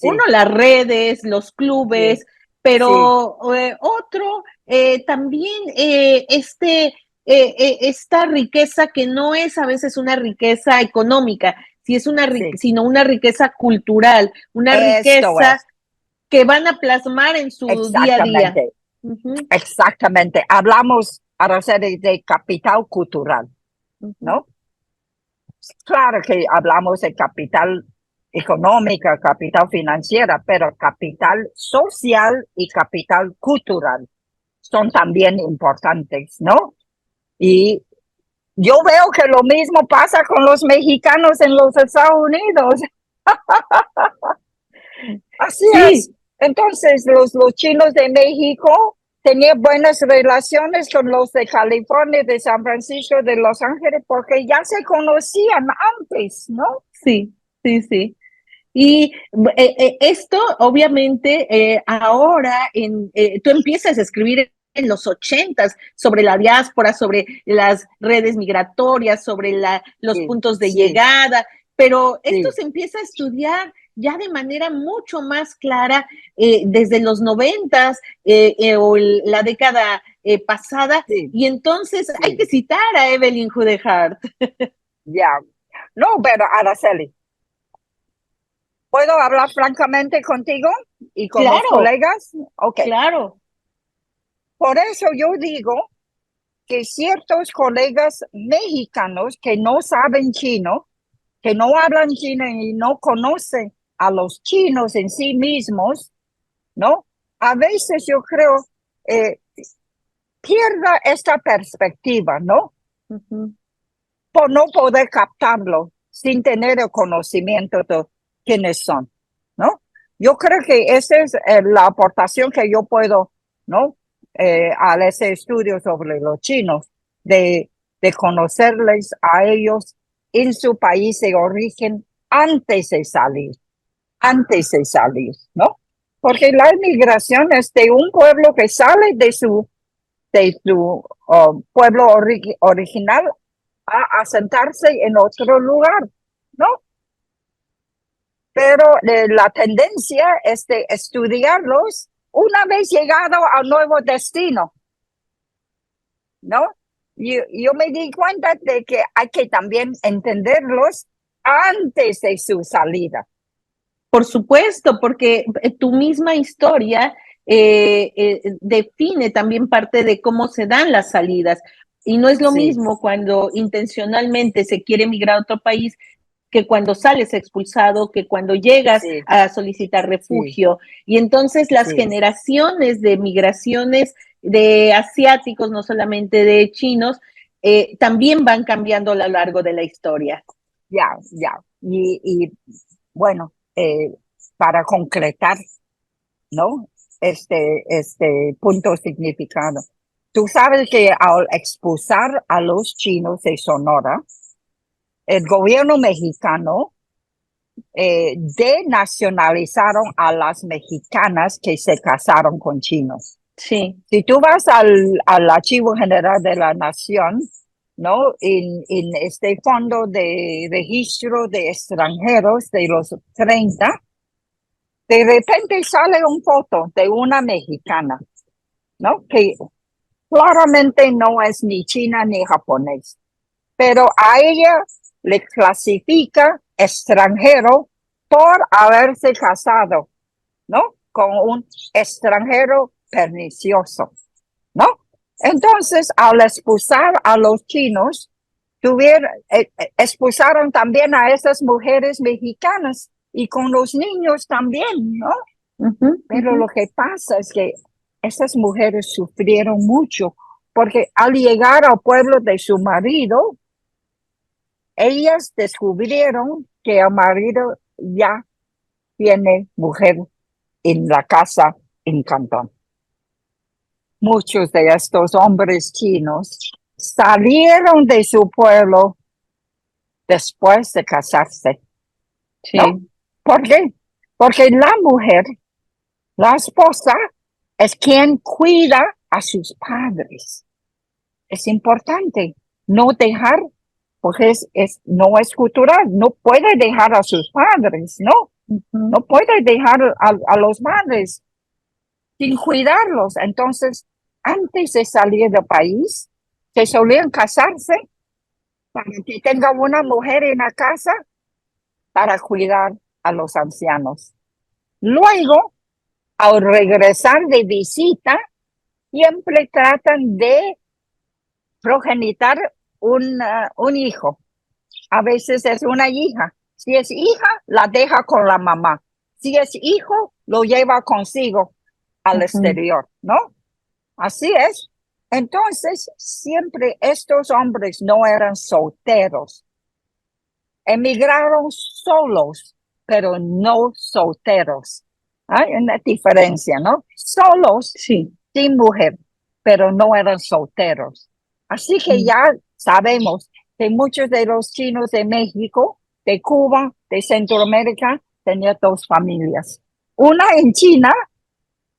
[SPEAKER 1] Uno,
[SPEAKER 2] sí,
[SPEAKER 1] las redes, los
[SPEAKER 2] sí,
[SPEAKER 1] clubes,
[SPEAKER 2] sí,
[SPEAKER 1] pero otro, también esta riqueza que no es a veces una riqueza económica, si es
[SPEAKER 2] sí.
[SPEAKER 1] sino una riqueza cultural, una
[SPEAKER 2] Esto
[SPEAKER 1] riqueza
[SPEAKER 2] es,
[SPEAKER 1] que van a plasmar en su día a día.
[SPEAKER 2] exactamente,
[SPEAKER 1] Ujú,
[SPEAKER 2] exactamente. Hablamos ahora de capital cultural,
[SPEAKER 1] ujú.
[SPEAKER 2] ¿no? Claro que hablamos de capital económica, capital financiera, pero capital social y capital cultural son también importantes, ¿no? Y yo veo que lo mismo pasa con los mexicanos en los Estados Unidos. Así es.
[SPEAKER 1] Sí,
[SPEAKER 2] Entonces, los chinos de México tenían buenas relaciones con los de California, de San Francisco, de Los Ángeles, porque ya se conocían antes, ¿no?
[SPEAKER 1] sí, sí, sí. Y esto, obviamente, ahora tú empiezas a escribir en los 80s sobre la diáspora, sobre las redes migratorias, sobre los
[SPEAKER 2] Sí,
[SPEAKER 1] puntos de
[SPEAKER 2] sí,
[SPEAKER 1] llegada, pero esto
[SPEAKER 2] sí,
[SPEAKER 1] se empieza a estudiar ya de manera mucho más clara desde los 90s o la década pasada,
[SPEAKER 2] sí,
[SPEAKER 1] y entonces hay que
[SPEAKER 2] sí,
[SPEAKER 1] citar a Evelyn Hudehart.
[SPEAKER 2] ya. No, pero Araceli, ¿puedo hablar francamente contigo y con los
[SPEAKER 1] Claro,
[SPEAKER 2] colegas? Ok.
[SPEAKER 1] claro.
[SPEAKER 2] Por eso yo digo que ciertos colegas mexicanos que no saben chino, que no hablan chino y no conocen a los chinos en sí mismos, ¿no? A veces yo creo eh, pierda esta perspectiva, ¿no?
[SPEAKER 1] Ujú.
[SPEAKER 2] Por no poder captarlo sin tener el conocimiento de quiénes son, ¿no? Yo creo que esa es la aportación que yo puedo, ¿no? A ese estudio sobre los chinos, de conocerles a ellos en su país de origen antes de salir, ¿no? Porque la inmigración es de un pueblo que sale de su pueblo original a asentarse en otro lugar, ¿no? pero la tendencia es de estudiarlos una vez llegado al nuevo destino, ¿no? Yo me di cuenta de que hay que también entenderlos antes de su salida.
[SPEAKER 1] Por supuesto, porque tu misma historia define también parte de cómo se dan las salidas. Y no es lo
[SPEAKER 2] Sí,
[SPEAKER 1] mismo cuando intencionalmente se quiere emigrar a otro país que cuando sales expulsado, que cuando llegas
[SPEAKER 2] sí,
[SPEAKER 1] a solicitar
[SPEAKER 2] sí,
[SPEAKER 1] refugio. Y entonces las
[SPEAKER 2] sí,
[SPEAKER 1] generaciones de migraciones de asiáticos, no solamente de chinos, también van cambiando a lo largo de la historia.
[SPEAKER 2] ya. Y bueno, para concretar, ¿no? Este punto significado. Tú sabes que al expulsar a los chinos de Sonora, el gobierno mexicano denacionalizaron a las mexicanas que se casaron con chinos.
[SPEAKER 1] Sí.
[SPEAKER 2] Si tú vas al Archivo General de la Nación, ¿no? En este fondo de registro de extranjeros de los 30, de repente sale una foto de una mexicana, ¿no? Que claramente no es ni china ni japonés, pero a ella le clasifica extranjero por haberse casado, ¿no? Con un extranjero pernicioso, ¿no? Entonces, al expulsar a los chinos, expulsaron también a esas mujeres mexicanas y con los niños también, ¿no? Pero lo que pasa es que esas mujeres sufrieron mucho porque al llegar al pueblo de su marido, ellas descubrieron que el marido ya tiene mujer en la casa en Cantón. Muchos de estos hombres chinos salieron de su pueblo después de casarse, ¿no?
[SPEAKER 1] Sí.
[SPEAKER 2] ¿Por qué? Porque la mujer, la esposa, es quien cuida a sus padres. Es importante no dejar, porque no es cultural, no puede dejar a sus padres, ¿no?
[SPEAKER 1] Ujú.
[SPEAKER 2] No puede dejar a los padres sin cuidarlos. Entonces, antes de salir del país, se solían casarse para que tenga una mujer en la casa para cuidar a los ancianos. Luego, al regresar de visita, siempre tratan de progenitar un hijo. A veces es una hija. Si es hija, la deja con la mamá. Si es hijo, lo lleva consigo al
[SPEAKER 1] Ujú.
[SPEAKER 2] exterior, ¿no? Así es. Entonces, siempre estos hombres no eran solteros. Emigraron solos, pero no solteros. Hay una diferencia, ¿no? Solos,
[SPEAKER 1] Sí.
[SPEAKER 2] sin mujer, pero no eran solteros. Así que
[SPEAKER 1] Mm.
[SPEAKER 2] ya sabemos que muchos de los chinos de México, de Cuba, de Centroamérica, tenían dos familias. Una en China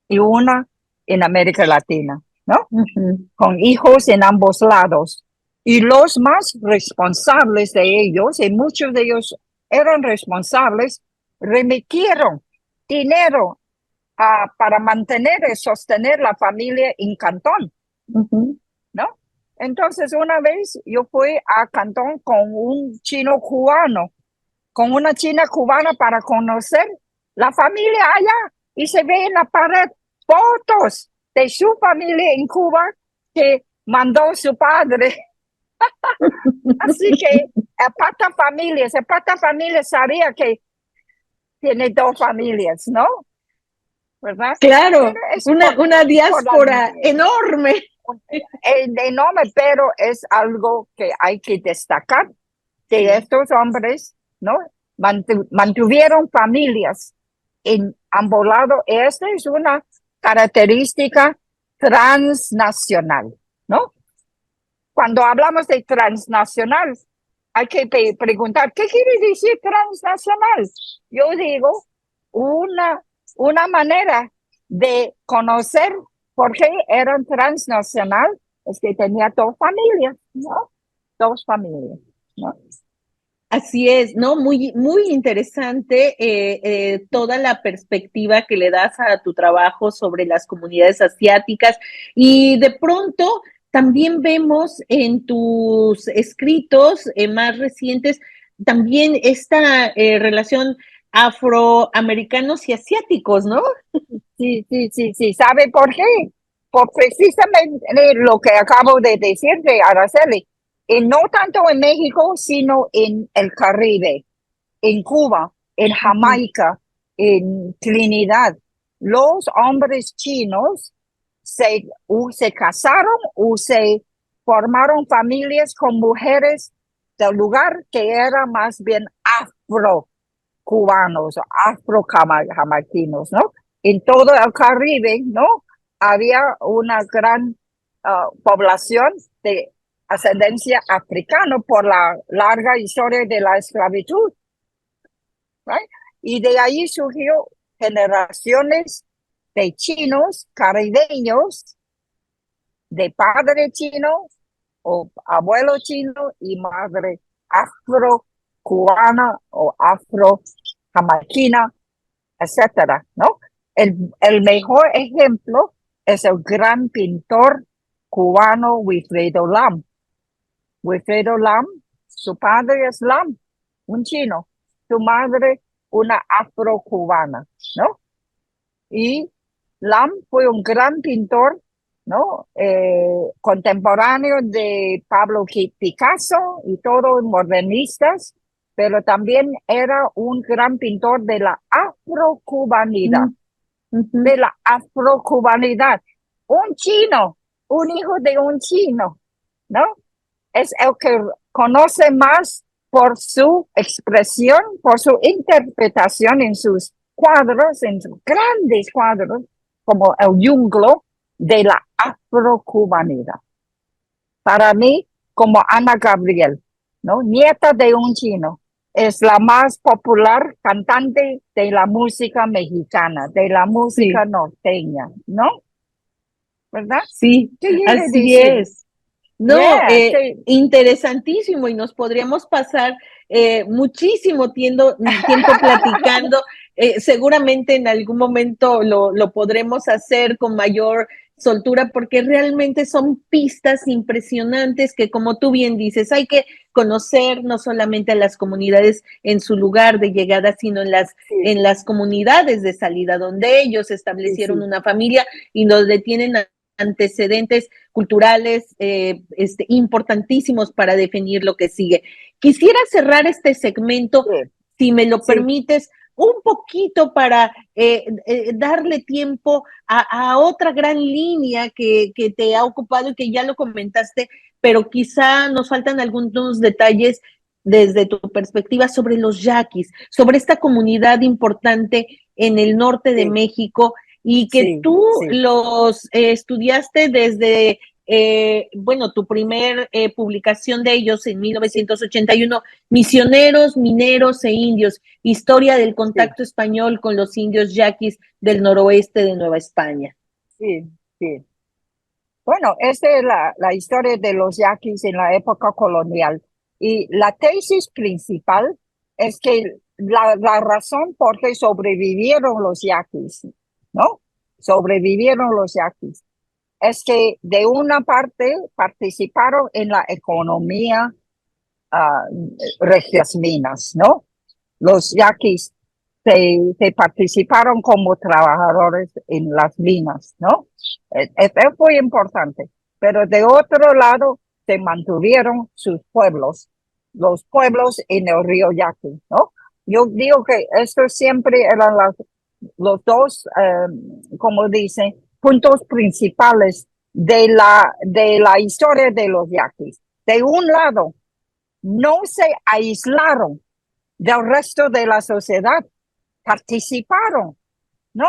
[SPEAKER 2] y una en América Latina, ¿no?
[SPEAKER 1] Ujú.
[SPEAKER 2] Con hijos en ambos lados. Y los más responsables de ellos, y muchos de ellos eran responsables, remitieron dinero para mantener y sostener la familia en Cantón,
[SPEAKER 1] Ujú.
[SPEAKER 2] ¿no? Entonces, una vez yo fui a Cantón con un chino cubano, con una china cubana para conocer la familia allá y se ve en la pared fotos de su familia en Cuba que mandó su padre. Así que el pata familia sabía que tiene dos familias, ¿no? ¿Verdad? Pero
[SPEAKER 1] Claro,
[SPEAKER 2] es
[SPEAKER 1] una
[SPEAKER 2] por la
[SPEAKER 1] diáspora enorme.
[SPEAKER 2] enorme, pero es algo que hay que destacar, que
[SPEAKER 1] Sí.
[SPEAKER 2] estos hombres, ¿no? Mantuvieron familias en ambos lados. Esta es una característica transnacional, ¿no? Cuando hablamos de transnacional, hay que preguntar, ¿qué quiere decir transnacional? Yo digo, una, una manera de conocer por qué eran transnacional es que tenía dos familias, ¿no? Dos familias, ¿no?
[SPEAKER 1] Así es, ¿no? Muy, muy interesante toda la perspectiva que le das a tu trabajo sobre las comunidades asiáticas y de pronto también vemos en tus escritos más recientes también esta relación afroamericanos y asiáticos, ¿no?
[SPEAKER 2] Sí, sí, sí, sí. ¿Sabe por qué? Por precisamente lo que acabo de decir de Araceli. Y no tanto en México, sino en el Caribe, en Cuba, en
[SPEAKER 1] Ujú,
[SPEAKER 2] Jamaica, en Trinidad. Los hombres chinos se casaron o se formaron familias con mujeres del lugar que era más bien afro cubanos, afro-jamaiquinos, ¿no? En todo el Caribe, ¿no? Había una gran población de ascendencia africana por la larga historia de la esclavitud, right? Y de ahí surgió generaciones de chinos caribeños, de padre chino o abuelo chino y madre afro-cubana o afro-jamaiquina, etcétera, ¿no? El mejor ejemplo es el gran pintor cubano Wilfredo Lam. Wilfredo Lam, su padre es Lam, un chino, su madre una afro-cubana, ¿no? Y Lam fue un gran pintor, ¿no? Contemporáneo de Pablo Picasso y todos modernistas, pero también era un gran pintor de la afrocubanidad,
[SPEAKER 1] mm, ujú.
[SPEAKER 2] de la afrocubanidad. Un chino, un hijo de un chino, ¿no? Es el que conoce más por su expresión, por su interpretación en sus cuadros, en sus grandes cuadros, como el Yunglo de la afrocubanidad. Para mí, como Ana Gabriel, ¿no? Nieta de un chino, es la más popular cantante de la música mexicana, de la música
[SPEAKER 1] Sí,
[SPEAKER 2] norteña, ¿no? ¿Verdad?
[SPEAKER 1] sí,
[SPEAKER 2] ¿Qué quiere
[SPEAKER 1] así
[SPEAKER 2] decir?
[SPEAKER 1] es. No,
[SPEAKER 2] Yeah, sí.
[SPEAKER 1] interesantísimo y nos podríamos pasar muchísimo tiempo platicando. Seguramente en algún momento lo podremos hacer con mayor soltura porque realmente son pistas impresionantes que, como tú bien dices, hay que conocer no solamente a las comunidades en su lugar de llegada, sino
[SPEAKER 2] Sí,
[SPEAKER 1] en las comunidades de salida, donde ellos
[SPEAKER 2] sí,
[SPEAKER 1] establecieron
[SPEAKER 2] sí.
[SPEAKER 1] una familia y donde tienen antecedentes culturales importantísimos para definir lo que sigue. Quisiera cerrar este segmento,
[SPEAKER 2] Sí,
[SPEAKER 1] si me lo
[SPEAKER 2] sí,
[SPEAKER 1] permites, un poquito para darle tiempo a otra gran línea que te ha ocupado y que ya lo comentaste, pero quizá nos faltan algunos detalles desde tu perspectiva sobre los yaquis, sobre esta comunidad importante en el norte de
[SPEAKER 2] sí,
[SPEAKER 1] México y que
[SPEAKER 2] sí,
[SPEAKER 1] tú
[SPEAKER 2] sí,
[SPEAKER 1] los estudiaste desde, bueno, tu primer publicación de ellos en
[SPEAKER 2] sí,
[SPEAKER 1] 1981, Misioneros, Mineros e Indios, historia del
[SPEAKER 2] sí,
[SPEAKER 1] contacto español con los indios yaquis del noroeste de Nueva España.
[SPEAKER 2] sí, sí. Bueno, esta es la historia de los yaquis en la época colonial. Y la tesis principal es que la razón por qué sobrevivieron los yaquis, ¿no? Sobrevivieron los yaquis. Es que de una parte participaron en la economía regias minas, ¿no? Los yaquis se participaron como trabajadores en las minas, ¿no? Esto fue importante. Pero de otro lado, se mantuvieron sus pueblos, los pueblos en el río Yaqui, ¿no? Yo digo que estos siempre eran los dos, como dicen, puntos principales de la historia de los yaquis. De un lado, no se aislaron del resto de la sociedad, participaron, ¿no?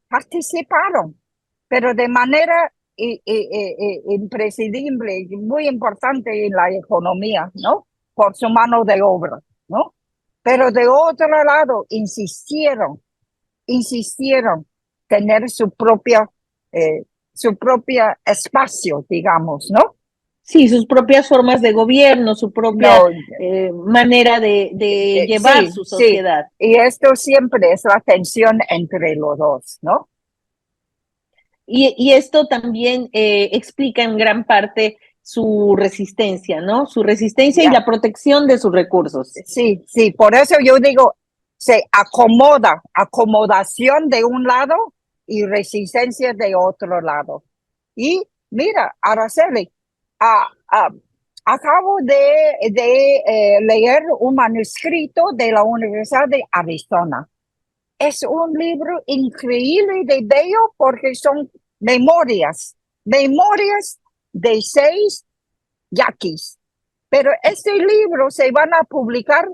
[SPEAKER 2] Participaron, pero de manera imprescindible, muy importante en la economía, ¿no? Por su mano de obra, ¿no? Pero de otro lado, insistieron tener su propia espacio, digamos, ¿no?
[SPEAKER 1] Sí, sus propias formas de gobierno, su propia
[SPEAKER 2] No,
[SPEAKER 1] manera de llevar
[SPEAKER 2] sí,
[SPEAKER 1] su
[SPEAKER 2] sí.
[SPEAKER 1] sociedad.
[SPEAKER 2] Y esto siempre es la tensión entre los dos, ¿no?
[SPEAKER 1] Y esto también explica en gran parte su resistencia, ¿no? Su resistencia y
[SPEAKER 2] Ya.
[SPEAKER 1] la protección de sus recursos.
[SPEAKER 2] Sí, sí, por eso yo digo, se acomoda, acomodación de un lado y resistencia de otro lado. Y mira, Araceli, ah, ah, acabo de leer un manuscrito de la Universidad de Arizona. Es un libro increíble de bello porque son memorias, memorias de 6 yaquis. Pero este libro se van a publicar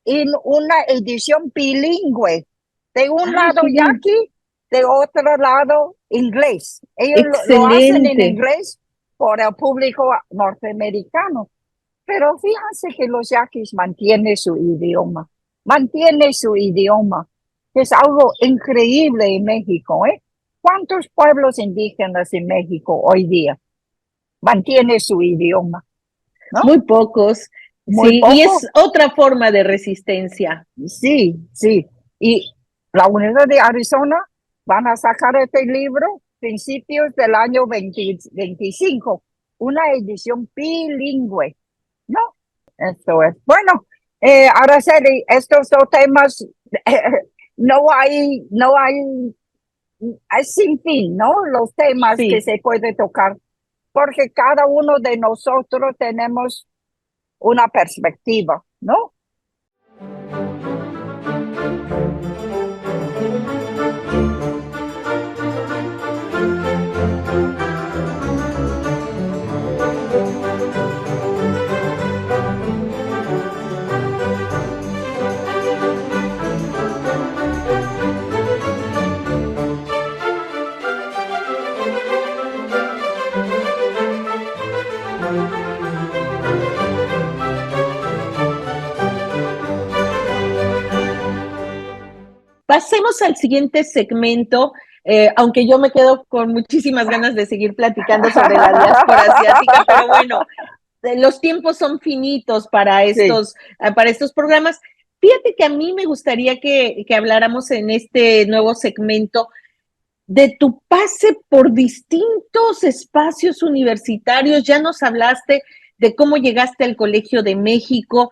[SPEAKER 2] en una edición bilingüe. De un
[SPEAKER 1] Ay,
[SPEAKER 2] lado
[SPEAKER 1] qué bien.
[SPEAKER 2] yaqui, de otro lado inglés. Ellos lo hacen en
[SPEAKER 1] Excelente.
[SPEAKER 2] inglés por el público norteamericano. Pero fíjense que los yaquis mantienen su idioma. Mantienen su idioma. Es algo increíble en México, ¿eh? ¿Cuántos pueblos indígenas en México hoy día mantienen su idioma? ¿No?
[SPEAKER 1] Muy pocos,
[SPEAKER 2] Muy
[SPEAKER 1] sí, y es
[SPEAKER 2] poco.
[SPEAKER 1] otra forma de resistencia.
[SPEAKER 2] Sí, sí. Y la Universidad de Arizona van a sacar este libro principios del año 2025, una edición bilingüe, ¿no? Esto es. Bueno, Araceli, estos dos temas, hay sin fin, ¿no? Los temas que
[SPEAKER 1] Sí.
[SPEAKER 2] se puede tocar, porque cada uno de nosotros tenemos una perspectiva, ¿no?
[SPEAKER 1] Pasemos al siguiente segmento, aunque yo me quedo con muchísimas ganas de seguir platicando sobre la diáspora asiática, pero bueno, los tiempos son finitos
[SPEAKER 2] Sí.
[SPEAKER 1] para estos programas. Fíjate que a mí me gustaría que habláramos en este nuevo segmento de tu pase por distintos espacios universitarios. Ya nos hablaste de cómo llegaste al Colegio de México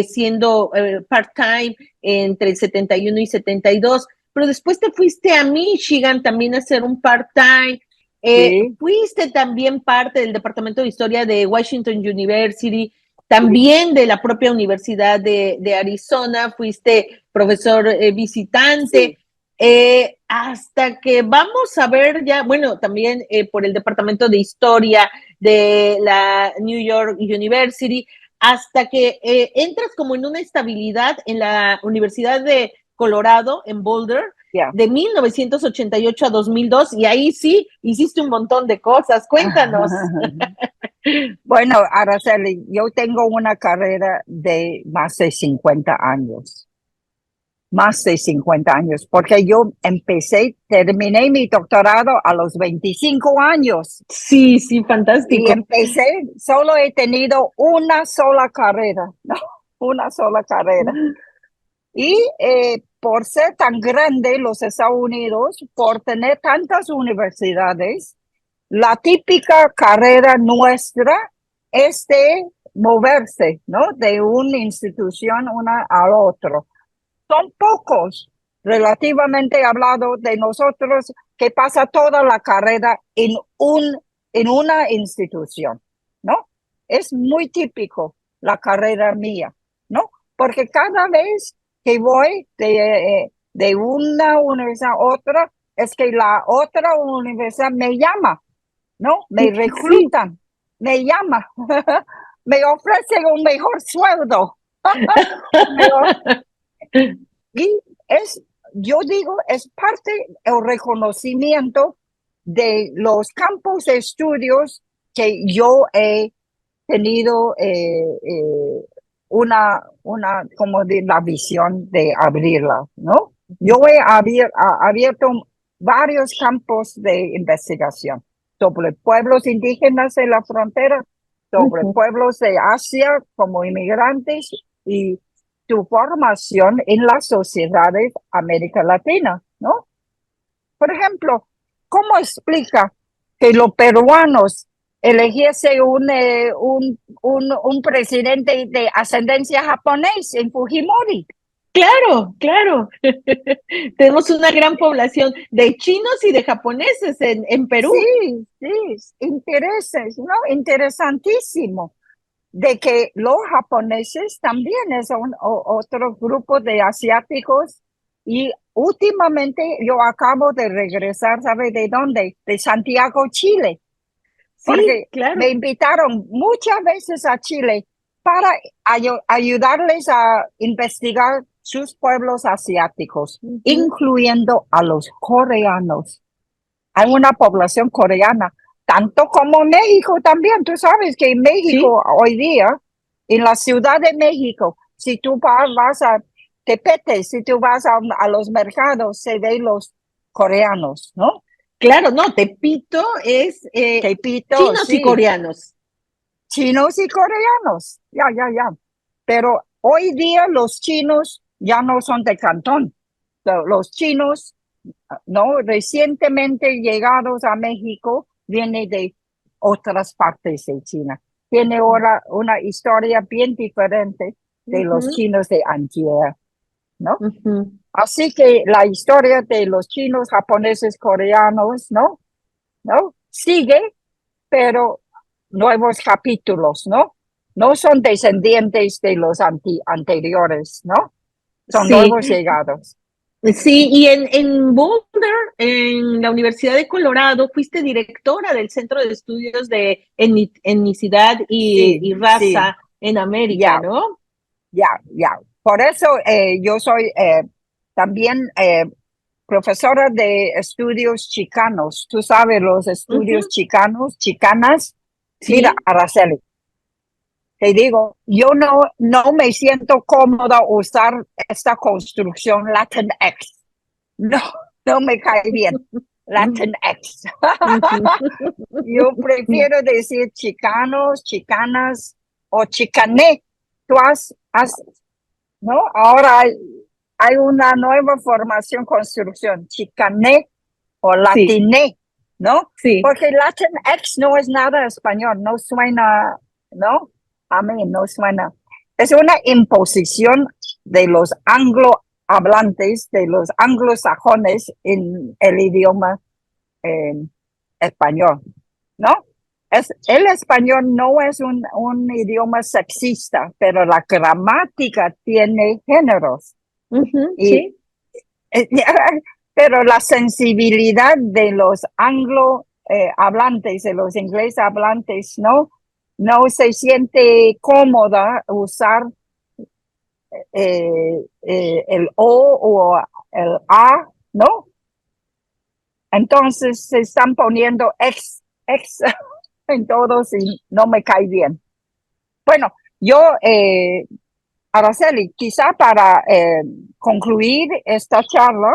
[SPEAKER 1] siendo part-time entre el 71 y 72, pero después te fuiste a Michigan también a hacer un part-time.
[SPEAKER 2] Sí,
[SPEAKER 1] Fuiste también parte del Departamento de Historia de Washington University, también de la propia Universidad de Arizona, fuiste profesor visitante.
[SPEAKER 2] sí,
[SPEAKER 1] Hasta que vamos a ver ya, bueno, también por el Departamento de Historia de la New York University, hasta que entras como en una estabilidad en la Universidad de Colorado, en Boulder,
[SPEAKER 2] ya.
[SPEAKER 1] de 1988 a 2002, y ahí sí hiciste un montón de cosas. Cuéntanos.
[SPEAKER 2] Bueno, Araceli, yo tengo una carrera de más de 50 años, porque yo terminé mi doctorado a los 25 años
[SPEAKER 1] Sí, sí,
[SPEAKER 2] y
[SPEAKER 1] fantástico.
[SPEAKER 2] solo he tenido una sola carrera, ¿no? Una sola carrera. Y por ser tan grande los Estados Unidos, por tener tantas universidades, la típica carrera nuestra es de moverse, ¿no? De una institución una al otro. Son pocos, relativamente hablado de nosotros, que pasa toda la carrera en una institución, ¿no? Es muy típico la carrera mía, ¿no? Porque cada vez que voy de una universidad a otra, es que la otra universidad me llama, ¿no? Me
[SPEAKER 1] Sí.
[SPEAKER 2] reclutan, me llama, me ofrecen un mejor sueldo. Me Y yo digo, es parte del reconocimiento de los campos de estudios que yo he tenido como de la visión de abrirla, ¿no? Yo he abierto varios campos de investigación sobre pueblos indígenas en la frontera, sobre
[SPEAKER 1] Ujú.
[SPEAKER 2] pueblos de Asia como inmigrantes y su formación en las sociedades de América Latina, ¿no? Por ejemplo, ¿cómo explica que los peruanos eligiese un presidente de ascendencia japonés en Fujimori?
[SPEAKER 1] Claro, claro. Tenemos una gran población de chinos y de japoneses en Perú.
[SPEAKER 2] Sí, sí, intereses, ¿no? Interesantísimo. De que los japoneses también es otro grupo de asiáticos y últimamente yo acabo de regresar, ¿sabe de dónde? De Santiago, Chile,
[SPEAKER 1] Sí,
[SPEAKER 2] porque me
[SPEAKER 1] claro.
[SPEAKER 2] invitaron muchas veces a Chile para ayudarles a investigar sus pueblos asiáticos,
[SPEAKER 1] Ujú.
[SPEAKER 2] incluyendo a los coreanos. Hay una población coreana, tanto como México también. Tú sabes que en
[SPEAKER 1] Sí,
[SPEAKER 2] México hoy día, en la Ciudad de México, si tú vas a Tepete, si tú vas a los mercados, se ven los coreanos, ¿no?
[SPEAKER 1] claro, no, Tepito es
[SPEAKER 2] Tepito,
[SPEAKER 1] chinos y
[SPEAKER 2] sí,
[SPEAKER 1] coreanos.
[SPEAKER 2] chinos y coreanos, ya. Pero hoy día los chinos ya no son de Cantón. Los chinos no recientemente llegados a México viene de otras partes de China. Tiene ahora una historia bien diferente de los
[SPEAKER 1] Ujú,
[SPEAKER 2] chinos de antier, ¿no?
[SPEAKER 1] ujú.
[SPEAKER 2] Así que la historia de los chinos, japoneses, coreanos, ¿no? Sigue, pero nuevos capítulos, ¿no? No son descendientes de los anteriores, ¿no? Son
[SPEAKER 1] Sí,
[SPEAKER 2] nuevos llegados.
[SPEAKER 1] sí, y en Boulder, en la Universidad de Colorado, fuiste directora del Centro de Estudios de Etnicidad
[SPEAKER 2] Sí,
[SPEAKER 1] y
[SPEAKER 2] sí,
[SPEAKER 1] Raza en América,
[SPEAKER 2] ya.
[SPEAKER 1] ¿no?
[SPEAKER 2] Ya. Por eso yo soy también profesora de estudios chicanos. Tú sabes, los estudios
[SPEAKER 1] Ujú.
[SPEAKER 2] chicanos, chicanas. Mira,
[SPEAKER 1] Sí,
[SPEAKER 2] Araceli, te digo, yo no me siento cómoda usar esta construcción Latinx. No, no me cae bien. Latinx.
[SPEAKER 1] ujú.
[SPEAKER 2] Yo prefiero decir chicanos, chicanas o chicané. Tú ¿no? Ahora hay una nueva formación, construcción, chicané o
[SPEAKER 1] Sí,
[SPEAKER 2] latiné, ¿no?
[SPEAKER 1] sí.
[SPEAKER 2] Porque Latinx no es nada español, no suena, ¿no? A mí no suena. Es una imposición de los anglohablantes, de los anglosajones en el idioma eh, español, ¿no? El español no es un idioma sexista, pero la gramática tiene géneros.
[SPEAKER 1] Ujú,
[SPEAKER 2] Y,
[SPEAKER 1] sí.
[SPEAKER 2] pero la sensibilidad de los anglo hablantes, de los inglés hablantes, ¿no? No se siente cómoda usar el o el a, ¿no? Entonces se están poniendo ex en todos y no me cae bien. Bueno, yo, Araceli, quizá para concluir esta charla,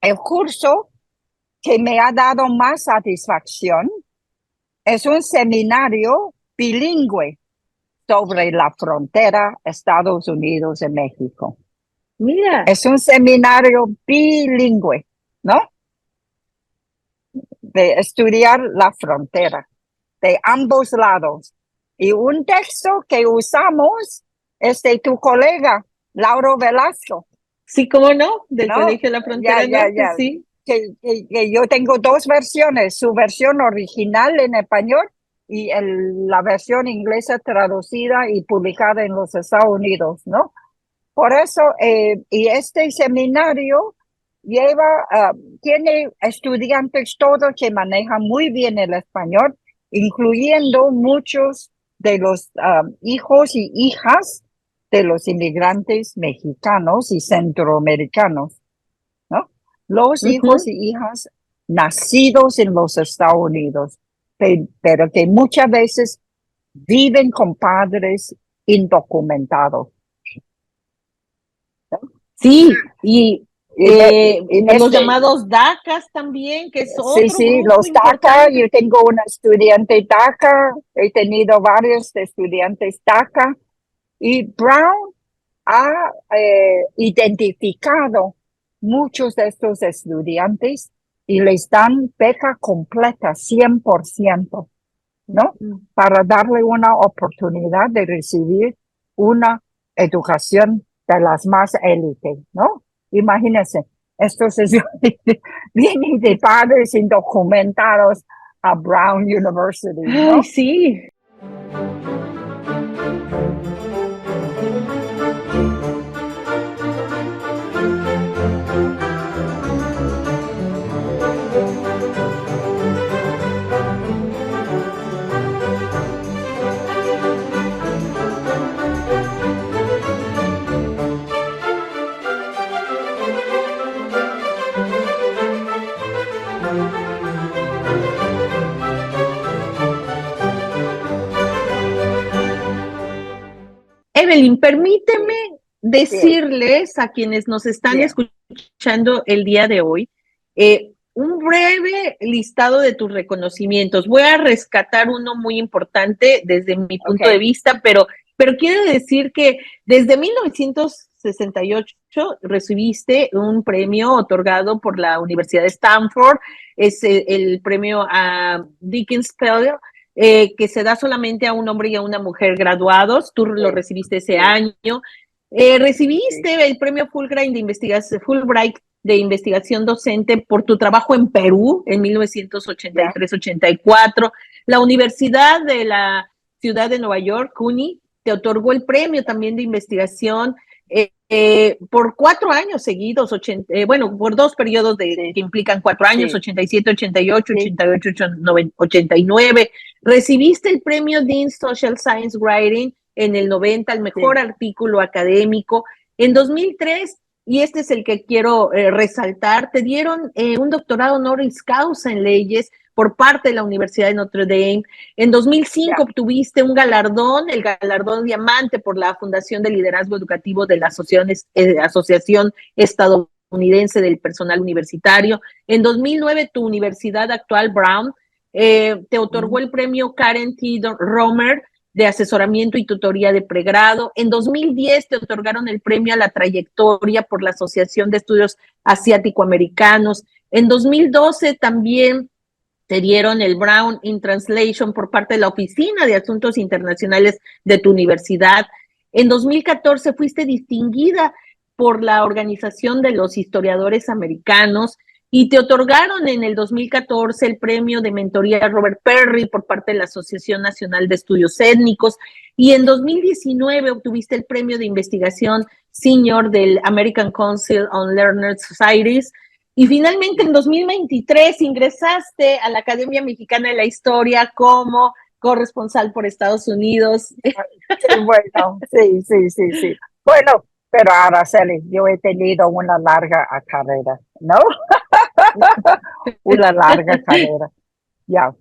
[SPEAKER 2] el curso que me ha dado más satisfacción es un seminario bilingüe sobre la frontera Estados Unidos y México.
[SPEAKER 1] Mira,
[SPEAKER 2] Es un seminario bilingüe, ¿no? De estudiar la frontera de ambos lados. Y un texto que usamos es de tu colega, Lauro Velasco,
[SPEAKER 1] sí, cómo no, del
[SPEAKER 2] ¿no?
[SPEAKER 1] Colegio de la Frontera Norte,
[SPEAKER 2] Ya.
[SPEAKER 1] sí.
[SPEAKER 2] Que yo tengo dos versiones, su versión original en español y la versión inglesa traducida y publicada en los Estados Unidos, ¿no? Por eso, y este seminario tiene estudiantes todos que manejan muy bien el español, incluyendo muchos de los hijos y hijas de los inmigrantes mexicanos y centroamericanos, ¿no? Los hijos
[SPEAKER 1] Ujú.
[SPEAKER 2] y hijas nacidos en los Estados Unidos, pero que muchas veces viven con padres indocumentados, ¿no?
[SPEAKER 1] Sí, y los llamados DACAs también, que es
[SPEAKER 2] sí,
[SPEAKER 1] otro
[SPEAKER 2] sí,
[SPEAKER 1] grupo
[SPEAKER 2] los DACA,
[SPEAKER 1] importante.
[SPEAKER 2] yo tengo una estudiante DACA, he tenido varios estudiantes DACA, y Brown ha identificado muchos de estos estudiantes y les dan beca completa, 100%, ¿no? Para darle una oportunidad de recibir una educación de las más élites, ¿no? Imagínense, estos vienen de padres indocumentados a Brown University, ¿no?
[SPEAKER 1] Ay, sí. Evelyn, permíteme
[SPEAKER 2] Bien,
[SPEAKER 1] decirles a quienes nos están
[SPEAKER 2] bien.
[SPEAKER 1] escuchando el día de hoy, un breve listado de tus reconocimientos. Voy a rescatar uno muy importante desde mi punto de
[SPEAKER 2] Okay.
[SPEAKER 1] vista, pero quiero decir que desde 1968 recibiste un premio otorgado por la Universidad de Stanford, es el premio a Dickens Speller, que se da solamente a un hombre y a una mujer graduados. Tú lo recibiste ese año. Recibiste el premio Fulbright de investigación docente por tu trabajo en Perú en 1983-84. La Universidad de la Ciudad de Nueva York, CUNY, te otorgó el premio también de investigación por 4 años seguidos, por 2 periodos que implican 4 años, 87, 88, 88, 89. Recibiste el premio Dean Social Science Writing en el 90, el mejor artículo académico. En 2003, y este es el que quiero resaltar, te dieron un doctorado honoris causa en leyes por parte de la Universidad de Notre Dame. En 2005 obtuviste un galardón, el galardón Diamante por la Fundación de Liderazgo Educativo de la Asociación Estadounidense del Personal Universitario. En 2009 tu universidad actual, Brown, te otorgó el premio Karen T. Romer de asesoramiento y tutoría de pregrado. En 2010 te otorgaron el premio a la trayectoria por la Asociación de Estudios Asiático-Americanos. En 2012 también te dieron el Brown in Translation por parte de la Oficina de Asuntos Internacionales de tu universidad. En 2014 fuiste distinguida por la Organización de los Historiadores Americanos y te otorgaron en el 2014 el premio de mentoría Robert Perry por parte de la Asociación Nacional de Estudios Étnicos, y en 2019 obtuviste el premio de investigación senior del American Council on Learned Societies. Y finalmente en 2023 ingresaste a la Academia Mexicana de la Historia como corresponsal por Estados Unidos.
[SPEAKER 2] Sí, bueno, sí. Bueno, pero Araceli, yo he tenido una larga carrera, ¿no? Una larga carrera. Ya.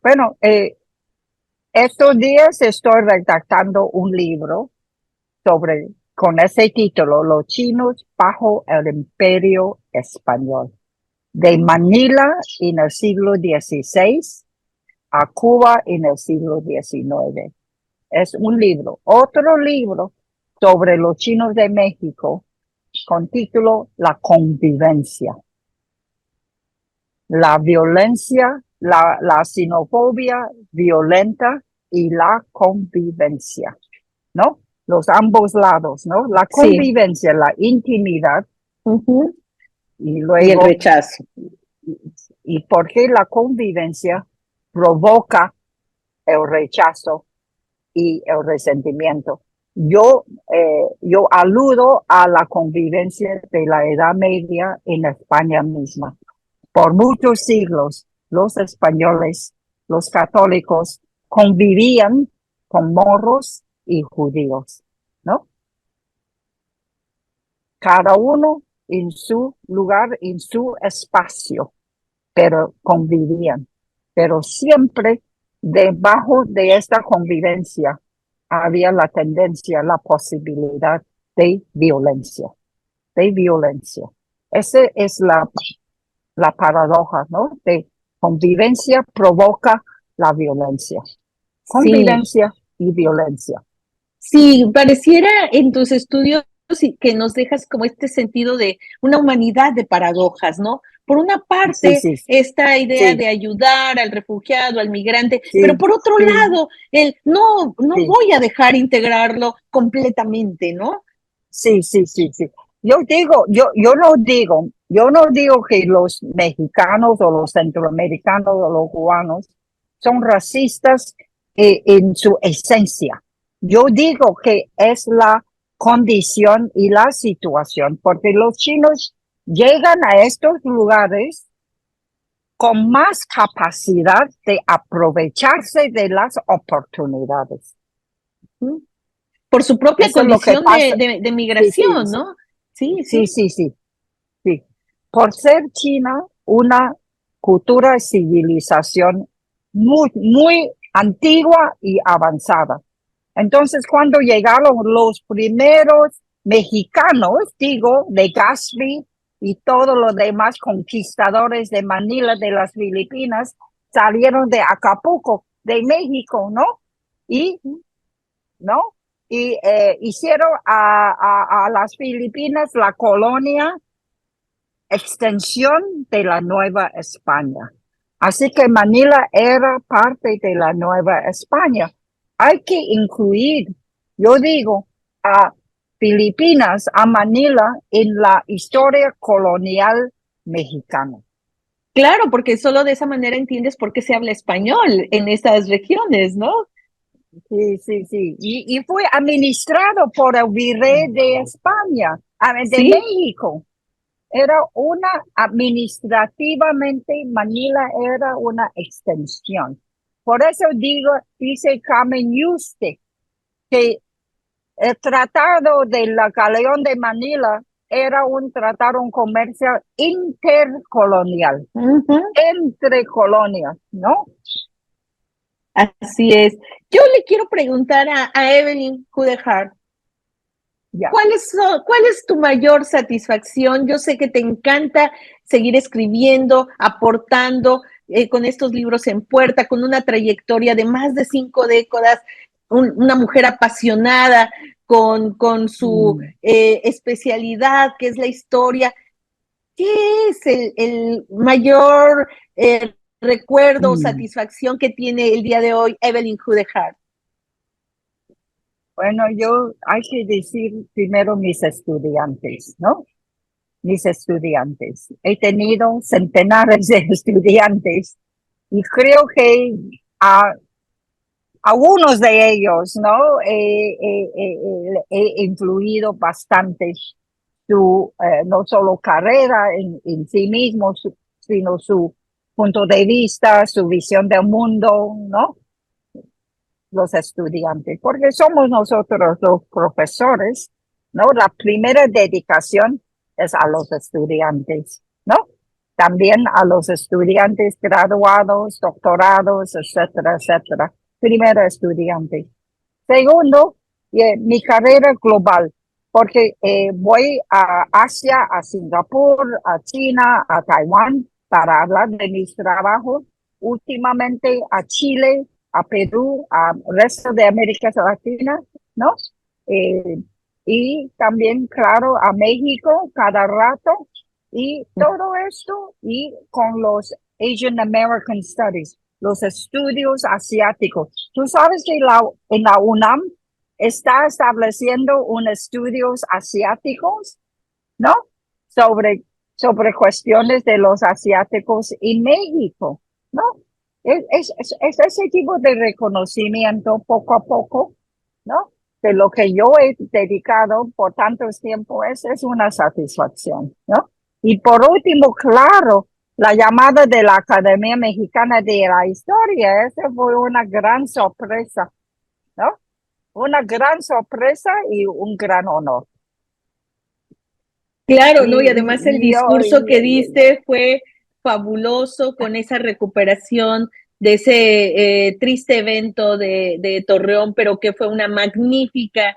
[SPEAKER 2] Bueno, estos días estoy redactando un libro con ese título, Los chinos bajo el Imperio Español, de Manila en el siglo XVI a Cuba en el siglo XIX. Es un libro. Otro libro sobre los chinos de México con título La convivencia. La violencia, la xenofobia violenta y la convivencia, ¿no? Los ambos lados, ¿no? La convivencia, la intimidad y luego...
[SPEAKER 1] Y el rechazo.
[SPEAKER 2] ¿Y por qué la convivencia provoca el rechazo y el resentimiento? Yo aludo a la convivencia de la Edad Media en España misma. Por muchos siglos, los españoles, los católicos, convivían con moros y judíos, ¿no? Cada uno en su lugar, en su espacio, pero convivían. Pero siempre debajo de esta convivencia había la tendencia, la posibilidad de violencia, Esa es la paradoja, ¿no? De convivencia provoca la violencia.
[SPEAKER 1] Sí,
[SPEAKER 2] Convivencia y violencia.
[SPEAKER 1] sí, pareciera en tus estudios que nos dejas como este sentido de una humanidad de paradojas, ¿no? Por una
[SPEAKER 2] Sí,
[SPEAKER 1] parte,
[SPEAKER 2] sí,
[SPEAKER 1] esta idea
[SPEAKER 2] sí,
[SPEAKER 1] de ayudar al refugiado, al migrante, pero
[SPEAKER 2] sí,
[SPEAKER 1] por otro
[SPEAKER 2] sí,
[SPEAKER 1] lado, el no
[SPEAKER 2] sí,
[SPEAKER 1] voy a dejar integrarlo completamente, ¿no?
[SPEAKER 2] sí, sí, sí, sí. Yo no digo que los mexicanos o los centroamericanos o los cubanos son racistas en su esencia. Yo digo que es la condición y la situación, porque los chinos llegan a estos lugares con más capacidad de aprovecharse de las oportunidades.
[SPEAKER 1] ¿Mm? Por su propia
[SPEAKER 2] Eso es lo que
[SPEAKER 1] condición
[SPEAKER 2] pasa.
[SPEAKER 1] de
[SPEAKER 2] Sí, sí,
[SPEAKER 1] migración,
[SPEAKER 2] sí,
[SPEAKER 1] ¿no? Sí,
[SPEAKER 2] sí,
[SPEAKER 1] sí.
[SPEAKER 2] sí, sí, sí. Por ser China una cultura y civilización muy antigua y avanzada. Entonces, cuando llegaron los primeros mexicanos, digo, de Gatsby y todos los demás conquistadores de Manila, de las Filipinas, salieron de Acapulco, de México, ¿no? Y, ¿no? Y hicieron a las Filipinas la colonia extensión de la Nueva España. Así que Manila era parte de la Nueva España. Hay que incluir, yo digo, a Filipinas, a Manila en la historia colonial mexicana.
[SPEAKER 1] Claro, porque solo de esa manera entiendes por qué se habla español en esas regiones, ¿no?
[SPEAKER 2] Sí, sí, sí. Y fue administrado por el virrey de España, de
[SPEAKER 1] Sí,
[SPEAKER 2] México. Era una, administrativamente, Manila era una extensión. Por eso digo, dice Carmen Yuste, que el tratado de la Galeón de Manila era un tratado, un comercio intercolonial,
[SPEAKER 1] ujú,
[SPEAKER 2] entre colonias, ¿no?
[SPEAKER 1] así es. Yo le quiero preguntar a Evelyn Hudehart,
[SPEAKER 2] Ya.
[SPEAKER 1] ¿cuál es tu mayor satisfacción? Yo sé que te encanta seguir escribiendo, aportando con estos libros en puerta, con una trayectoria de más de 5 décadas, una mujer apasionada con su
[SPEAKER 2] Mm,
[SPEAKER 1] especialidad, que es la historia. ¿Qué es el mayor recuerdo o
[SPEAKER 2] mm.
[SPEAKER 1] satisfacción que tiene el día de hoy Evelyn Hudehart?
[SPEAKER 2] Bueno, hay que decir primero mis estudiantes, ¿no? Mis estudiantes. He tenido centenares de estudiantes y creo que a algunos de ellos, ¿no? He influido bastante su, no solo carrera en sí mismo, sino su punto de vista, su visión del mundo, ¿no? Los estudiantes, porque somos nosotros los profesores, ¿no? La primera dedicación es a los estudiantes, ¿no? También a los estudiantes graduados, doctorados, etcétera, etcétera. Primero estudiante. Segundo, mi carrera global, porque voy a Asia, a Singapur, a China, a Taiwán para hablar de mis trabajos. Últimamente a Chile, a Perú, al resto de América Latina, ¿no? Eh, y también, claro, a México cada rato. Y todo esto y con los Asian American Studies, los estudios asiáticos. Tú sabes que en la UNAM está estableciendo un estudios asiáticos, ¿no? Sobre, sobre cuestiones de los asiáticos en México, ¿no? Es ese tipo de reconocimiento poco a poco, ¿no? De lo que yo he dedicado por tantos tiempo es una satisfacción, ¿no? Y por último, claro, la llamada de la Academia Mexicana de la Historia, esa fue una gran sorpresa, ¿no? Una gran sorpresa y un gran honor.
[SPEAKER 1] Claro, ¿no? Y además el
[SPEAKER 2] Y yo,
[SPEAKER 1] discurso que diste fue fabuloso con esa recuperación de ese triste evento de Torreón, pero que fue una magnífica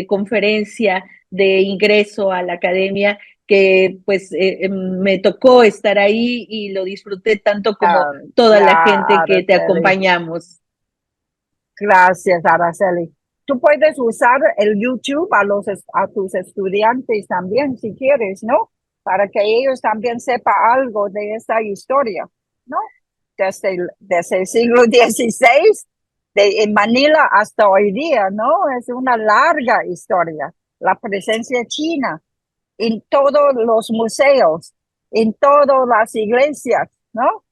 [SPEAKER 1] conferencia de ingreso a la academia que pues me tocó estar ahí y lo disfruté tanto como
[SPEAKER 2] Ah,
[SPEAKER 1] toda la
[SPEAKER 2] ya,
[SPEAKER 1] gente que te
[SPEAKER 2] Araceli.
[SPEAKER 1] acompañamos.
[SPEAKER 2] Gracias, Araceli. Tú puedes usar el YouTube a tus estudiantes también, si quieres, ¿no? Para que ellos también sepan algo de esta historia, ¿no? Desde el siglo XVI, en Manila hasta hoy día, ¿no? Es una larga historia. La presencia china en todos los museos, en todas las iglesias, ¿no?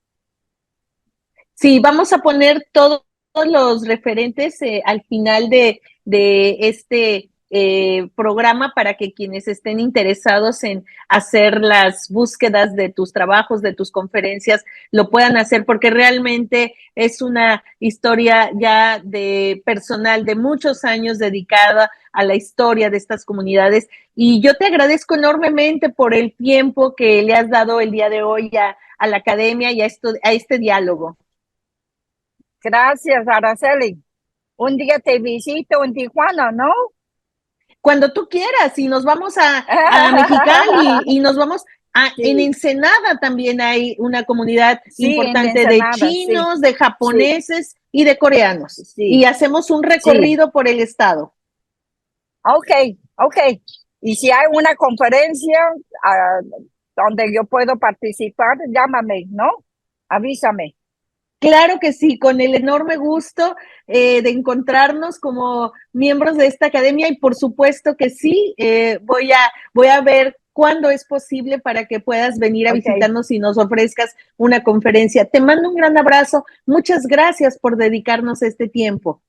[SPEAKER 1] Sí, vamos a poner todos los referentes al final de este programa para que quienes estén interesados en hacer las búsquedas de tus trabajos, de tus conferencias, lo puedan hacer, porque realmente es una historia ya de personal de muchos años dedicada a la historia de estas comunidades. Y yo te agradezco enormemente por el tiempo que le has dado el día de hoy a la academia y a este diálogo.
[SPEAKER 2] Gracias, Araceli. Un día te visito en Tijuana, ¿no?
[SPEAKER 1] Cuando tú quieras, y nos vamos a Mexicali y nos vamos en
[SPEAKER 2] Sí,
[SPEAKER 1] Ensenada también hay una comunidad
[SPEAKER 2] sí, en
[SPEAKER 1] importante de
[SPEAKER 2] Ensenada, sí,
[SPEAKER 1] chinos, de
[SPEAKER 2] sí,
[SPEAKER 1] japoneses y de coreanos. Y
[SPEAKER 2] sí,
[SPEAKER 1] hacemos un
[SPEAKER 2] sí.
[SPEAKER 1] recorrido por el estado.
[SPEAKER 2] Ok, ok. Y si hay una conferencia ah, donde yo puedo participar, llámame, ¿no? Avísame.
[SPEAKER 1] Claro que sí, con el enorme gusto de encontrarnos como miembros de esta academia y por supuesto que sí, voy a ver cuándo es posible para que puedas venir a
[SPEAKER 2] Ok.
[SPEAKER 1] visitarnos y nos ofrezcas una conferencia. Te mando un gran abrazo. Muchas gracias por dedicarnos este tiempo.